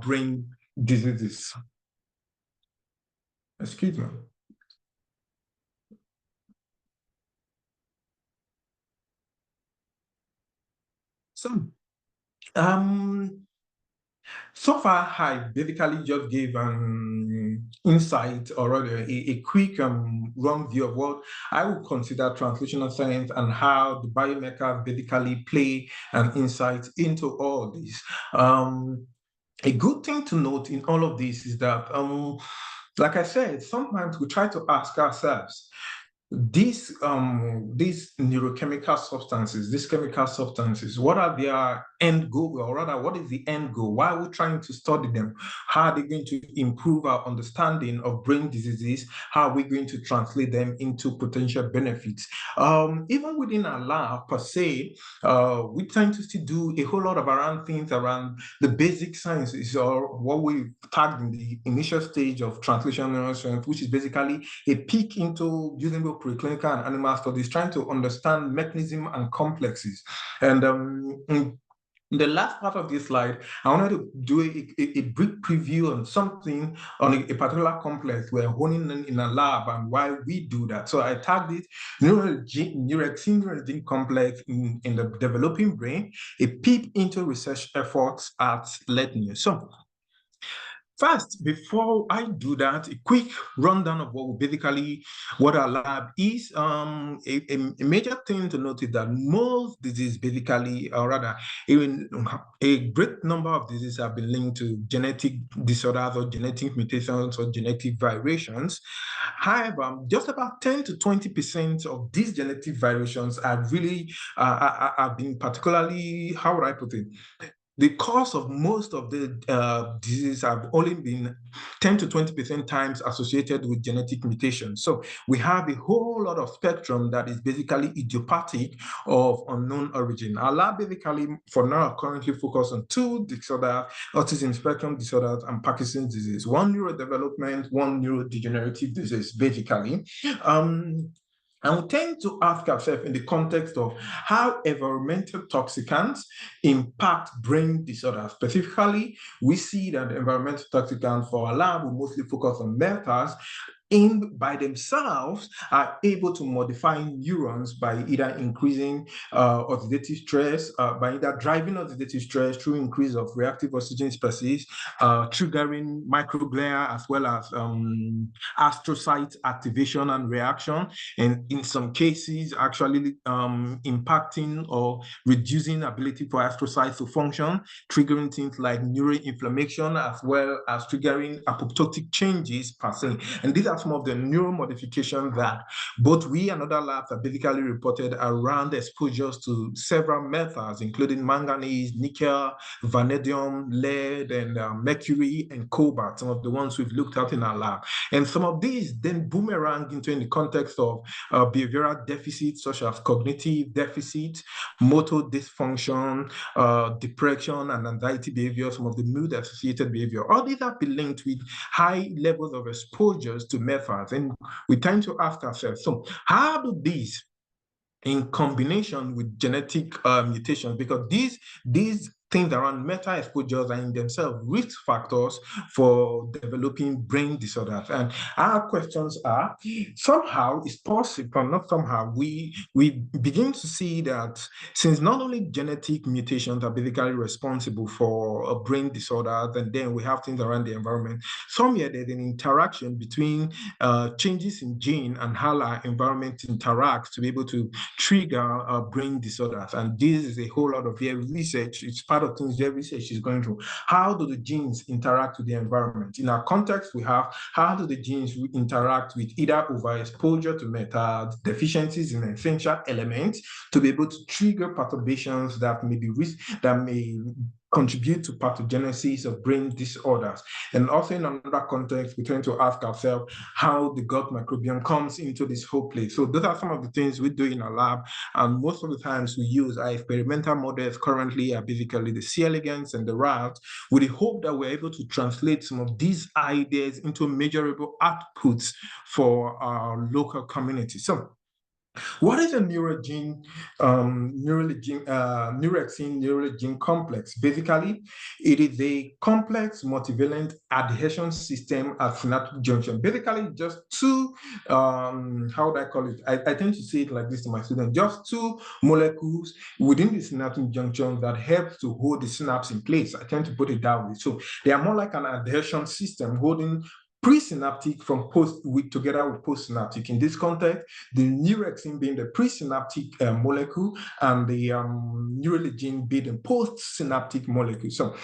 brain diseases. Excuse me. So, so far, I basically just gave an insight, or rather a quick run view of what I would consider translational science and how the biomarkers basically play an insight into all this. A good thing to note in all of this is that, like I said, sometimes we try to ask ourselves, these neurochemical substances, these chemical substances, what are their end goal, or rather, what is the end goal? Why are we trying to study them? How are they going to improve our understanding of brain diseases? How are we going to translate them into potential benefits? Even within our lab per se, we tend to still do a whole lot of around things around the basic sciences, or what we tagged in the initial stage of translational neuroscience, which is basically a peek into using both preclinical and animal studies, trying to understand mechanism and complexes. And in the last part of this slide, I wanted to do a brief preview on something, on a particular complex we're honing in a lab and why we do that. So I tagged it Neuroscience complex in the developing brain, a peep into research efforts at LetNew. So first, before I do that, a quick rundown of what our lab is. A major thing to note is that most diseases basically, or rather, even a great number of diseases have been linked to genetic disorders or genetic mutations or genetic variations. However, just about 10 to 20% of these genetic variations are really have been particularly, how would I put it? The cause of most of the diseases have only been 10 to 20% times associated with genetic mutations. So we have a whole lot of spectrum that is basically idiopathic of unknown origin. Our lab basically, for now, currently focused on two disorders: autism spectrum disorders and Parkinson's disease. One neurodevelopment, one neurodegenerative disease, basically. And we tend to ask ourselves in the context of how environmental toxicants impact brain disorders. Specifically, we see that environmental toxicants for our lab will mostly focus on metals, by themselves are able to modify neurons by either increasing oxidative stress, by either driving oxidative stress through increase of reactive oxygen species, triggering microglia, as well as astrocyte activation and reaction, and in some cases actually impacting or reducing ability for astrocytes to function, triggering things like neuroinflammation, as well as triggering apoptotic changes per se. And these are are some of the neuromodifications that both we and other labs have basically reported around exposures to several metals, including manganese, nickel, vanadium, lead, and mercury and cobalt, some of the ones we've looked at in our lab. And some of these then boomerang into in the context of behavioral deficits such as cognitive deficit, motor dysfunction, depression, and anxiety behavior, some of the mood-associated behavior. All these have been linked with high levels of exposures to metals. And we tend to ask ourselves, so how do these, in combination with genetic mutations, because these things around metal exposures are in themselves risk factors for developing brain disorders. And our questions are, somehow it's possible, not somehow, we begin to see that since not only genetic mutations are basically responsible for brain disorders, and then we have things around the environment, somewhere there's an interaction between changes in gene and how our environment interacts to be able to trigger brain disorders. And this is a whole lot of research. It's part of things research is going through. How do the genes interact with the environment? In our context, we have how do the genes interact with either overexposure to metals, deficiencies in essential elements to be able to trigger perturbations that may be that may contribute to pathogenesis of brain disorders. And also in another context, we tend to ask ourselves how the gut microbiome comes into this whole place. So those are some of the things we do in our lab. And most of the times we use our experimental models currently are basically the C. elegans and the rat, with the hope that we're able to translate some of these ideas into measurable outputs for our local community. So what is a neurogene, neurexin complex? Basically, it is a complex multivalent adhesion system at synaptic junction. Basically, just two, how would I call it? I tend to say it like this to my students, just two molecules within the synaptic junction that helps to hold the synapse in place. I tend to put it that way. So they are more like an adhesion system holding presynaptic from together with postsynaptic. In this context, the neurexin being the presynaptic molecule and the neurologene being the postsynaptic molecule. So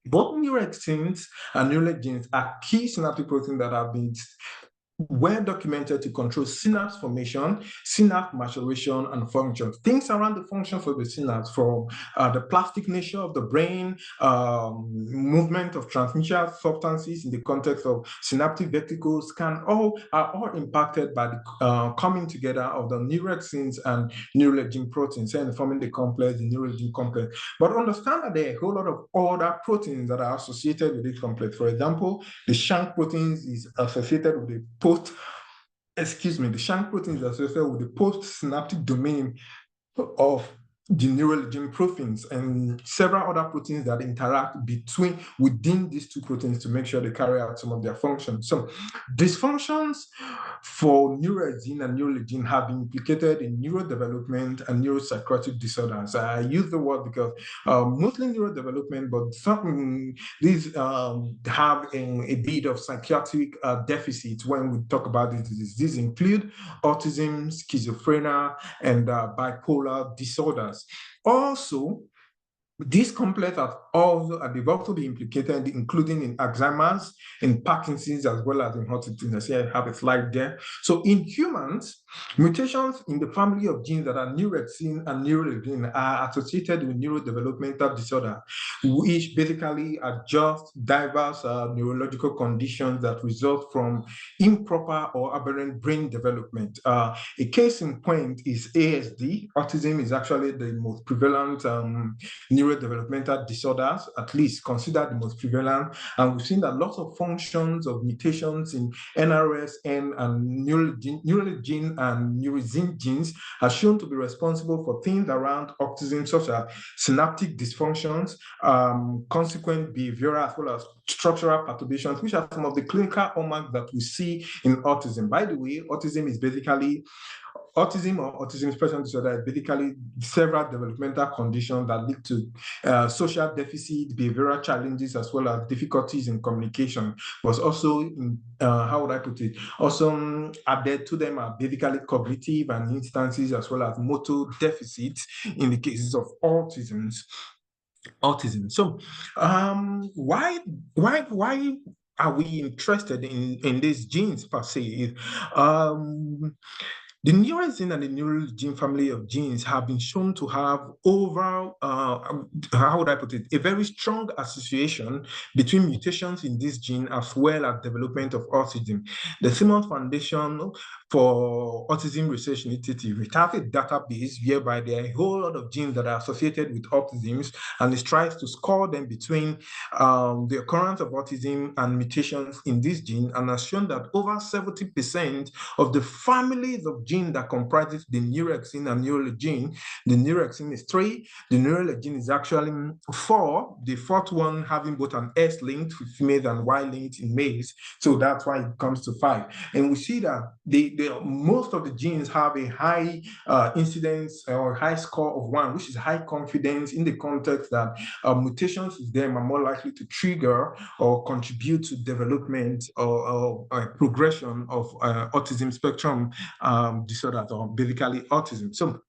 both neurexins and neurogenes are key synaptic proteins that have been well documented to control synapse formation, synapse maturation, and function. Things around the functions of the synapse, from the plastic nature of the brain, movement of transmission substances in the context of synaptic vesicles, are all impacted by the coming together of the neurexins and neurogene proteins and forming the complex, the neurogene complex. But understand that there are a whole lot of other proteins that are associated with this complex. For example, the shank proteins is associated with the the shank protein is associated with the postsynaptic domain of the neurogene proteins and several other proteins that interact within these two proteins to make sure they carry out some of their functions. So dysfunctions for neurexin and neurogene have been implicated in neurodevelopment and neuropsychiatric disorders. I use the word because mostly neurodevelopment, but these have a bit of psychiatric deficit when we talk about this disease. These include autism, schizophrenia, and bipolar disorders. Also, these complexes they've also been implicated, including in Alzheimer's, in Parkinson's, as well as in Huntington's. I have a slide there. So in humans, mutations in the family of genes that are neurexin and neurogene are associated with neurodevelopmental disorder, which basically are just diverse neurological conditions that result from improper or aberrant brain development. A case in point is ASD. Autism is actually the most prevalent neurodevelopmental disorders, at least considered the most prevalent. And we've seen that lots of functions of mutations in NRSN and neurogene and neurosine genes are shown to be responsible for things around autism, such as synaptic dysfunctions, consequent behavioral as well as structural perturbations, which are some of the clinical hallmarks that we see in autism. By the way, autism or autism spectrum disorder is basically several developmental conditions that lead to social deficit, behavioral challenges, as well as difficulties in communication. But also, how would I put it? Also added to them are basically cognitive and instances, as well as motor deficits in the cases of autism. So, why are we interested in these genes per se? The neurexin and the neural gene family of genes have been shown to have how would I put it, a very strong association between mutations in this gene as well as development of autism. The Simmons Foundation for Autism Research Initiative, it has a database whereby there are a whole lot of genes that are associated with autism, and it tries to score them between the occurrence of autism and mutations in this gene, and has shown that over 70% of the families of genes that comprises the neurexin and neural gene, the neurexin is 3, the neural gene is actually 4, the fourth one having both an S linked with females and Y linked in males. So that's why it comes to 5. And we see that most of the genes have a high incidence or high score of 1, which is high confidence in the context that mutations in them are more likely to trigger or contribute to development or progression of autism spectrum disorders, or basically autism. So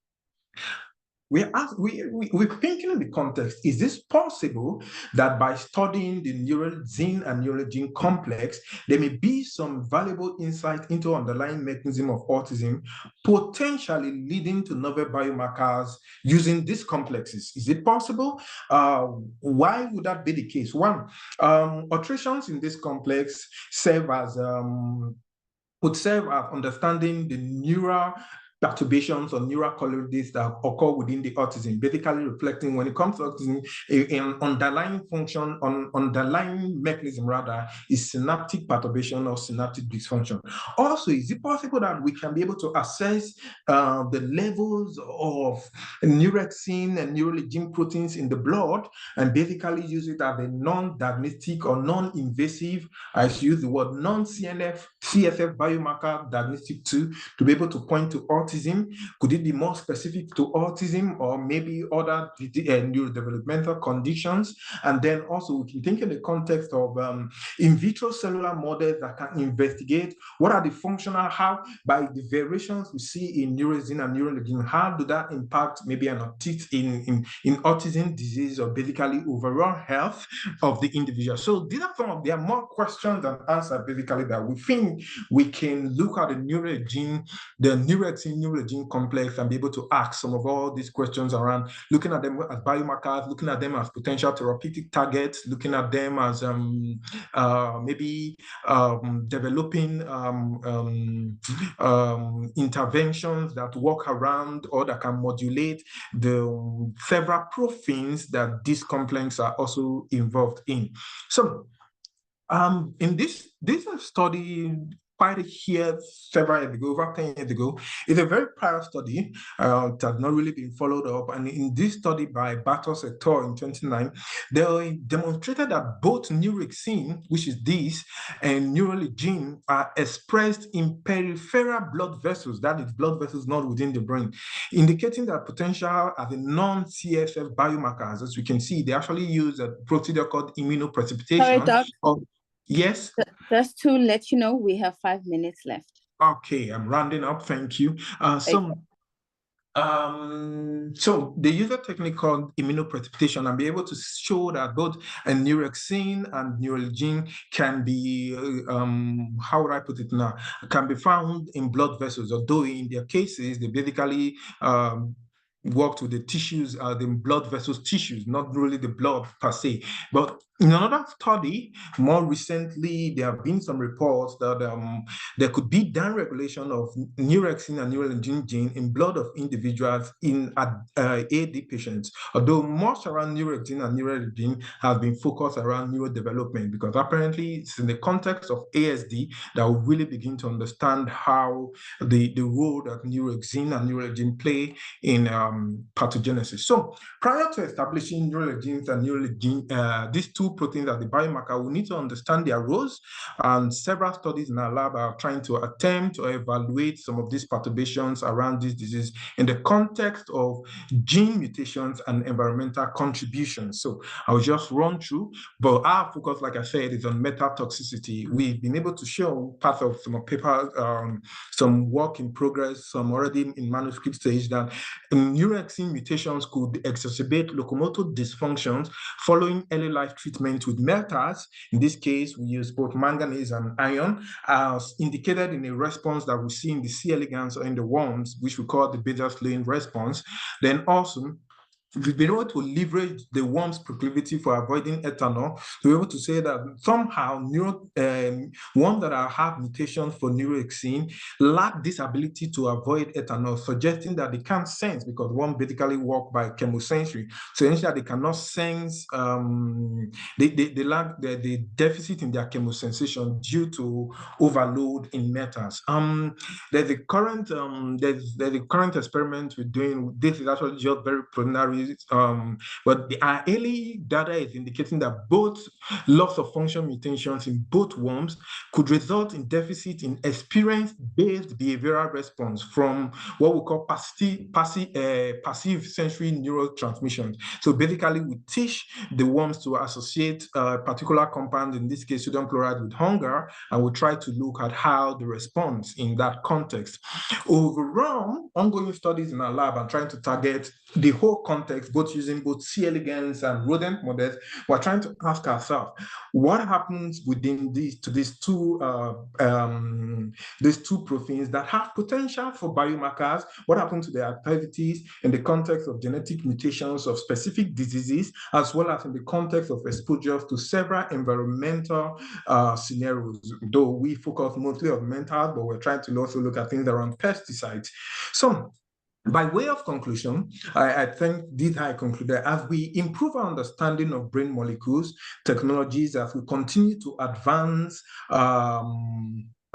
we're thinking in the context, is this possible that by studying the neural gene and neural gene complex, there may be some valuable insight into underlying mechanism of autism, potentially leading to novel biomarkers using these complexes? Is it possible? Why would that be the case? One, alterations in this complex would serve as understanding the neural perturbations or neural colorides that occur within the autism, basically reflecting, when it comes to autism, an underlying function, underlying mechanism rather, is synaptic perturbation or synaptic dysfunction. Also, is it possible that we can be able to assess the levels of neurexin and neural gene proteins in the blood and basically use it as a non-diagnostic or non-invasive, I should use the word CSF biomarker diagnostic tool to be able to point to autism? Could it be more specific to autism or maybe other neurodevelopmental conditions? And then also we can think in the context of in vitro cellular models that can investigate what are the functional, how by the variations we see in neurexin and neural gene, how do that impact maybe an in autism disease or basically overall health of the individual. So these are there are more questions than answers basically that we think we can look at the neurexin neural gene complex and be able to ask some of all these questions around looking at them as biomarkers, looking at them as potential therapeutic targets, looking at them as developing interventions that work around or that can modulate the several proteins that these complexes are also involved in. So in this study, quite here several years ago, over 10 years ago, is a very prior study that has not really been followed up. And in this study by Bartos et al. In 2009, they demonstrated that both neurexin, which is this, and neural gene are expressed in peripheral blood vessels, that is blood vessels not within the brain, indicating that potential as a non-CSF biomarkers. As we can see, they actually use a procedure called immunoprecipitation. Sorry, Doc. Yes? Just to let you know, we have 5 minutes left. Okay, I'm rounding up. Thank you. So they use a technique called immunoprecipitation and be able to show that both a neurexin and neural gene can be, how would I put it now, can be found in blood vessels, although in their cases, they basically worked with the tissues, the blood vessels tissues, not really the blood per se. But in another study, more recently, there have been some reports that there could be downregulation of neurexin and neural gene in blood of individuals in AD patients, although most around neurexin and neural gene has been focused around neurodevelopment, because apparently it's in the context of ASD that we really begin to understand how the role that neurexin and neural gene play in pathogenesis. So prior to establishing neural genes and neural gene, these two proteins as the biomarker, we need to understand their roles, and several studies in our lab are trying to attempt or evaluate some of these perturbations around this disease in the context of gene mutations and environmental contributions. So I'll just run through, but our focus, like I said, is on meta-toxicity. We've been able to show part of some papers, some work in progress, some already in manuscript stage, that neurexin mutations could exacerbate locomotor dysfunctions following early life treatment treatment with metals. In this case, we use both manganese and iron, as indicated in a response that we see in the C. elegans or in the worms, which we call the beta-Sloan response. Then also, we've been able to leverage the worm's proclivity for avoiding ethanol to be able to say that somehow worms that have mutations for neuroexin lack this ability to avoid ethanol, suggesting that they can't sense, because worms basically work by chemosensory. So essentially, they cannot sense, they lack the deficit in their chemosensation due to overload in metals. There's a current experiment we're doing. This is actually just very preliminary, but our early data is indicating that both loss of function mutations in both worms could result in deficit in experience-based behavioral response from what we call passive sensory neurotransmission. So basically, we teach the worms to associate a particular compound, in this case sodium chloride, with hunger, and we try to look at how the response in that context. Overall, ongoing studies in our lab are trying to target the whole context, both using both C. elegans and rodent models. We're trying to ask ourselves, what happens within these two proteins that have potential for biomarkers? What happens to their activities in the context of genetic mutations of specific diseases, as well as in the context of exposures to several environmental scenarios? Though we focus mostly on mental, but we're trying to also look at things around pesticides. So, by way of conclusion, I think this I concluded, as we improve our understanding of brain molecules, technologies, as we continue to advance,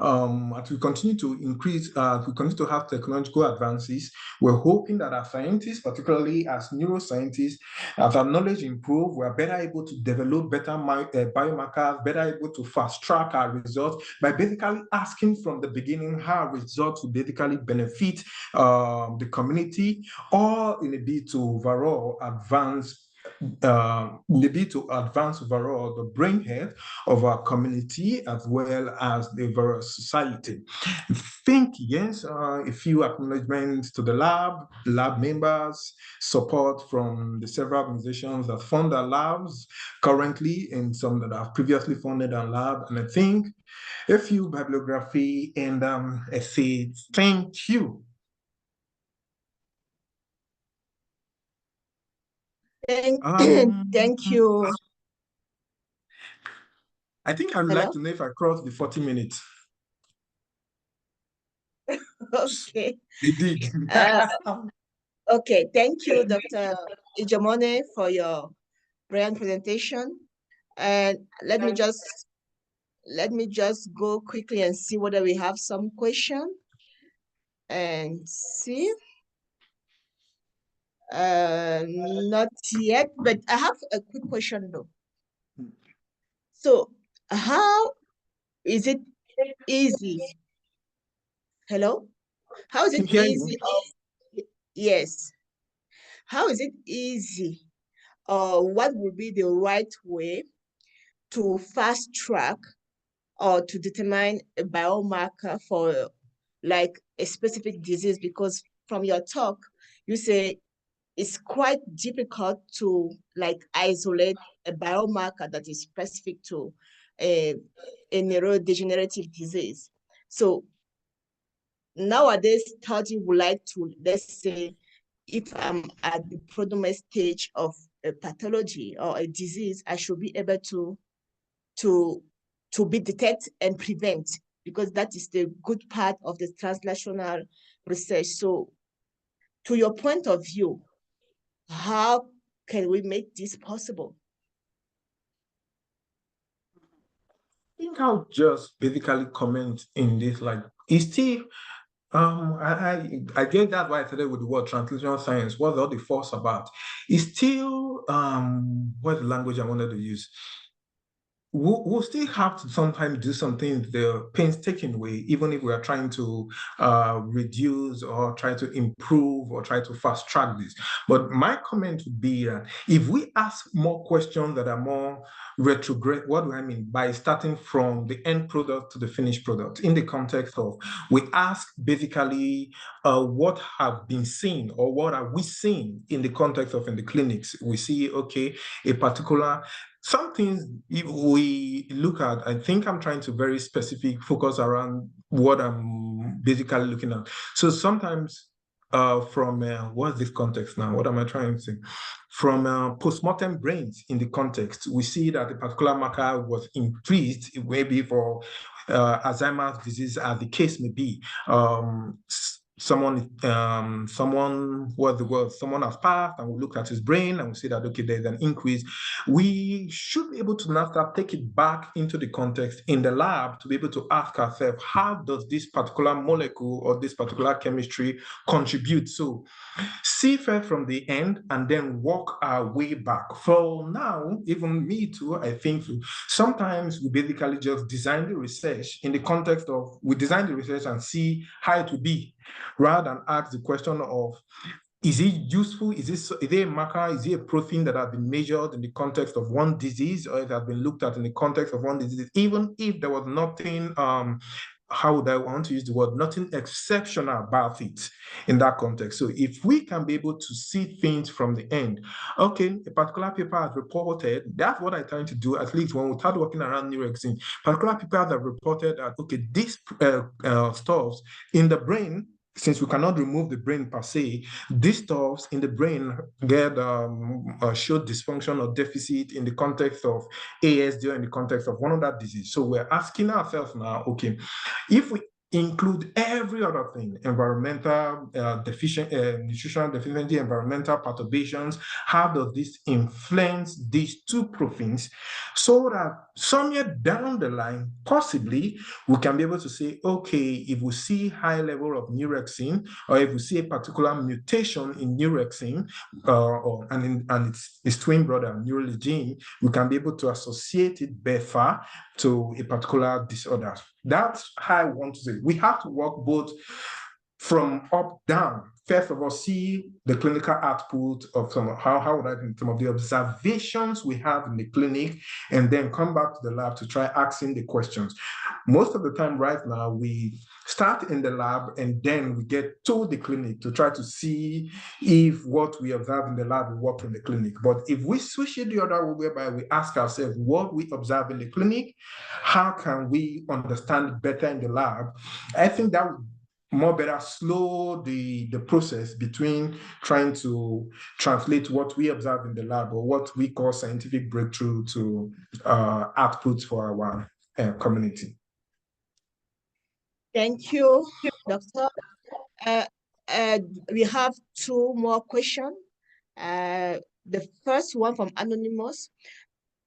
as we continue to increase, we continue to have technological advances, we're hoping that as scientists, particularly as neuroscientists, as our knowledge improves, we're better able to develop better biomarkers, better able to fast track our results by basically asking from the beginning how results will basically benefit the community, or in a bid to overall advance overall the brain health of our community as well as the overall society. I think, yes, a few acknowledgements to the lab members, support from the several organizations that fund our labs currently, and some that have previously funded our lab, and I think a few bibliography, and I say thank you. Thank you. I think I'd like to know if I crossed the 40 minutes. Okay. You did. Okay, thank you, Dr. Ijamone, for your brilliant presentation. And let me just go quickly and see whether we have some question. And see. Not yet, but I have a quick question though. So how is it easy? Hello? How is it easy? Yes. How is it easy? What would be the right way to fast track or to determine a biomarker for like a specific disease? Because from your talk, you say it's quite difficult to like isolate a biomarker that is specific to a neurodegenerative disease. So nowadays, study would like to, let's say, if I'm at the prodromal stage of a pathology or a disease, I should be able to be detect and prevent, because that is the good part of the translational research. So to your point of view, how can we make this possible? I think I'll just basically comment in this, like, it's still, I guess that's why I started with the word translational science. What's all the force about? It's still, what's the language I wanted to use? We'll still have to sometimes do some things the painstaking way, even if we are trying to reduce or try to improve or try to fast track this. But my comment would be that if we ask more questions that are more retrograde, what do I mean? By starting from the end product to the finished product, in the context of, we ask basically what have been seen or what are we seeing in the context of in the clinics. We see, okay, a particular some things if we look at, I think I'm trying to very specific focus around what I'm basically looking at. So sometimes from what's this context now? What am I trying to say? From postmortem brains in the context, we see that a particular marker was increased, maybe for Alzheimer's disease, as the case may be. Someone has passed, and we look at his brain and we see that, okay, there's an increase. We should be able to now start take it back into the context in the lab to be able to ask ourselves, how does this particular molecule or this particular chemistry contribute? So see first from the end and then walk our way back. For now, even me too, I think sometimes we basically just design the research in the context of, we design the research and see how it will be, rather than ask the question of, is it useful? Is it a marker? Is it a protein that has been measured in the context of one disease, or it has been looked at in the context of one disease? Even if there was nothing, how would I want to use the word, nothing exceptional about it in that context. So if we can be able to see things from the end, okay, a particular paper has reported, that's what I'm trying to do, at least when we start working around Neuroscience. Particular papers have reported that, okay, these stuffs in the brain, since we cannot remove the brain per se, these stuffs in the brain get show dysfunction or deficit in the context of ASD or in the context of one other disease. So we're asking ourselves now, okay, if we include every other thing, environmental nutritional deficiency, environmental perturbations, how does this influence these two proteins, so that somewhere down the line, possibly, we can be able to say, okay, if we see high level of neurexin, or if we see a particular mutation in neurexin, and its twin brother, neurologine, we can be able to associate it better to a particular disorder. That's how I want to say. We have to work both from up down. First of all, see the clinical output of some of the observations we have in the clinic, and then come back to the lab to try asking the questions. Most of the time right now, we start in the lab and then we get to the clinic to try to see if what we observe in the lab will work in the clinic. But if we switch it the other way, whereby we ask ourselves what we observe in the clinic, how can we understand it better in the lab? I think that would more better slow the process between trying to translate what we observe in the lab, or what we call scientific breakthrough, to outputs for our community. Thank you, Doctor. We have two more questions. The first one from Anonymous.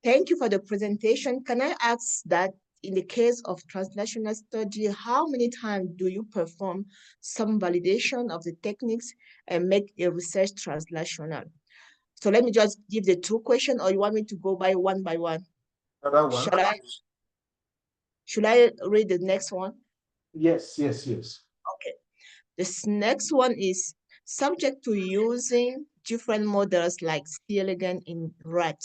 Thank you for the presentation. Can I ask that in the case of translational study, how many times do you perform some validation of the techniques and make a research translational? So let me just give the two questions, or you want me to go by one? Should I read the next one? Yes. Okay. This next one is subject to using different models like C. elegans in rat.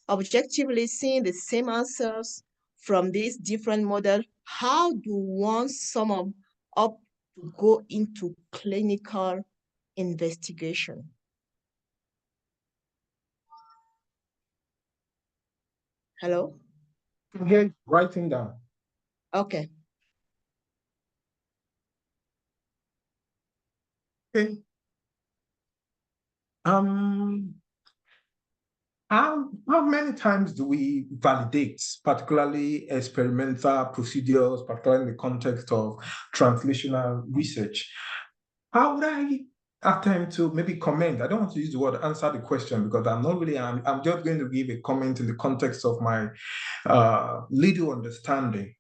Objectively seeing the same answers from these different models, how do one sum up to go into clinical investigation? Hello? I'm here writing down. Okay. Okay. How many times do we validate, particularly experimental procedures, particularly in the context of translational research? How would I attempt to maybe comment? I don't want to use the word answer the question, because I'm not really, I'm just going to give a comment in the context of my little understanding.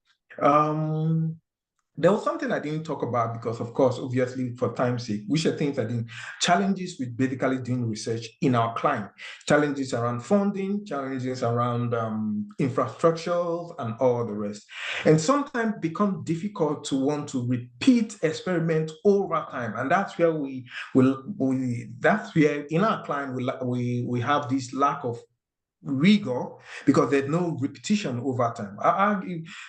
There was something I didn't talk about because, of course, obviously for time's sake, which I think are the challenges with basically doing research in our client. Challenges around funding, challenges around infrastructures, and all the rest. And sometimes become difficult to want to repeat experiment over time. And that's where that's where in our client we have this lack of rigor because there's no repetition over time.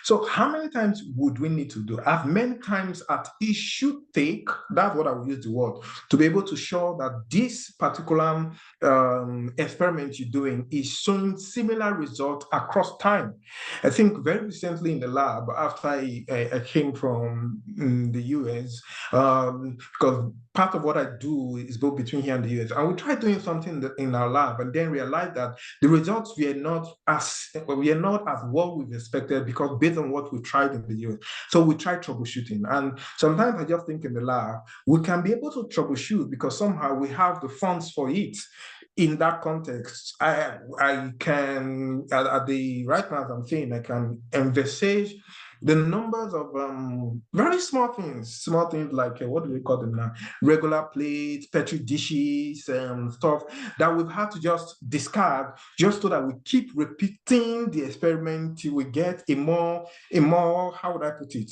So how many times would we need to do? As many times as it should take, that's what I would use the word, to be able to show that this particular experiment you're doing is showing similar results across time. I think very recently in the lab, after I came from the US, because part of what I do is go between here and the US, and we tried doing something in our lab and then realized that the results were not as what we've expected because based on what we tried in the US. So we tried troubleshooting. And sometimes I just think in the lab, we can be able to troubleshoot because somehow we have the funds for it. In that context, I can, at the right now as I'm saying, I can envisage the numbers of very small things like what do we call them now? Regular plates, petri dishes, stuff that we've had to just discard just so that we keep repeating the experiment till we get a more, how would I put it?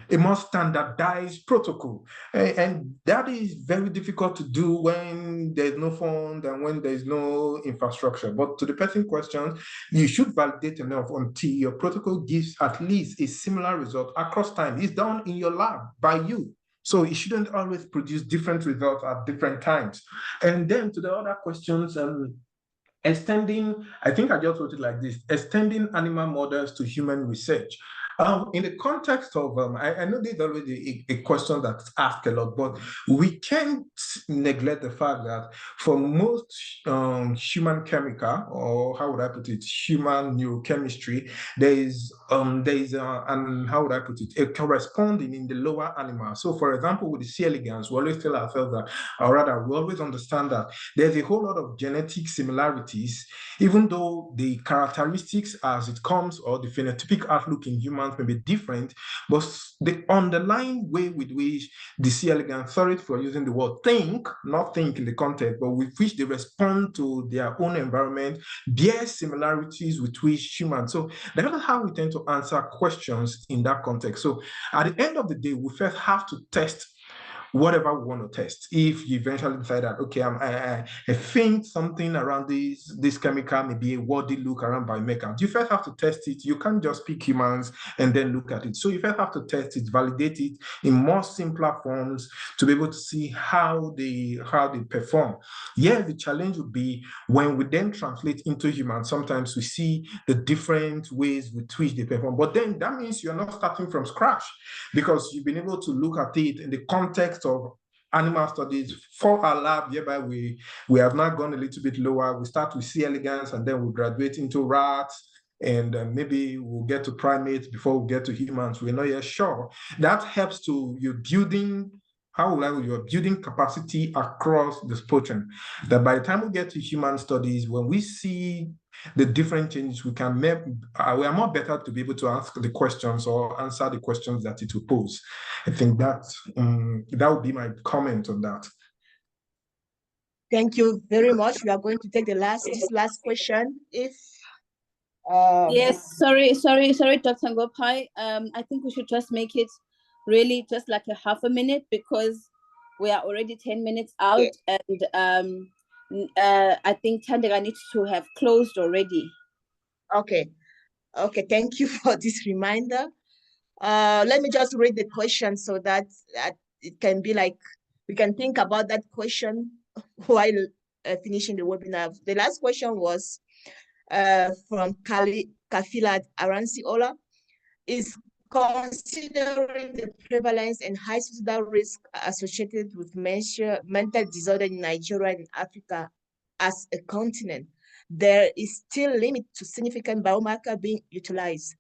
A more standardized protocol. And that is very difficult to do when there's no fund and when there's no infrastructure. But to the person question, you should validate enough until your protocol gives at least a similar result across time. It's done in your lab by you. So it shouldn't always produce different results at different times. And then to the other questions, extending, I think I just wrote it like this, extending animal models to human research. In the context of, I know there's already a question that's asked a lot, but we can't neglect the fact that for most human chemical, or how would I put it, human neurochemistry, there is and how would I put it, a corresponding in the lower animal. So for example, with the C. elegans, we always tell ourselves that, or rather, we always understand that there's a whole lot of genetic similarities, even though the characteristics as it comes or the phenotypic outlook in humans may be different, but the underlying way with which the C. elegans, sorry for using the word think, not think in the context, but with which they respond to their own environment, bear similarities with which humans. So that's how we tend to answer questions in that context. So at the end of the day, we first have to test whatever we want to test. If you eventually decide that, okay, I think something around this chemical may be a worthy look around biomechanism, you first have to test it. You can't just pick humans and then look at it. So you first have to test it, validate it in more simpler forms to be able to see how they perform. Yeah, the challenge would be when we then translate into humans, sometimes we see the different ways with which they perform. But then that means you're not starting from scratch because you've been able to look at it in the context of animal studies for our lab, whereby we have now gone a little bit lower. We start with C. elegans and then we graduate into rats, and maybe we'll get to primates before we get to humans. We're not yet sure. That helps to you building, you're building capacity across the spectrum. That by the time we get to human studies, when we see the different changes, we are more better to be able to ask the questions or answer the questions that it will pose. I think that would be my comment on that. Thank you very much. We are going to take this last question. If yes, sorry, Dr. Ngopai. I think we should just make it really just like a half a minute because we are already 10 minutes out, and I think Thandeka needs to have closed already. Okay, thank you for this reminder. Let me just read the question so that it can be like, we can think about that question while finishing the webinar. The last question was from Kafila Aranciola. Is considering the prevalence and high suicidal risk associated with mental disorder in Nigeria and Africa as a continent, there is still limit to significant biomarker being utilized.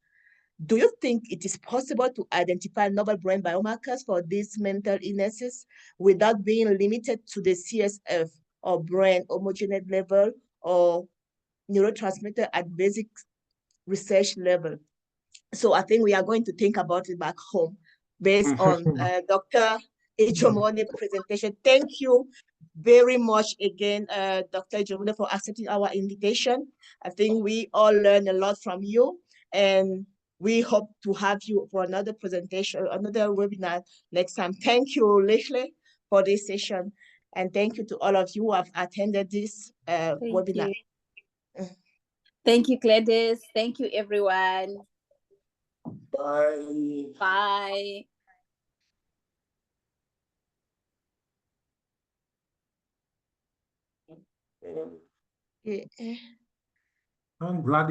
Do you think it is possible to identify novel brain biomarkers for these mental illnesses without being limited to the CSF or brain homogeneous level or neurotransmitter at basic research level? So I think we are going to think about it back home based on Dr. Ejomone's presentation. Thank you very much again, Dr. Ejomone, for accepting our invitation. I think we all learned a lot from you, and we hope to have you for another presentation, another webinar next time. Thank you, Leslie, for this session. And thank you to all of you who have attended this webinar. You. Thank you, Gladys. Thank you, everyone. Bye. Bye. Yeah. I'm glad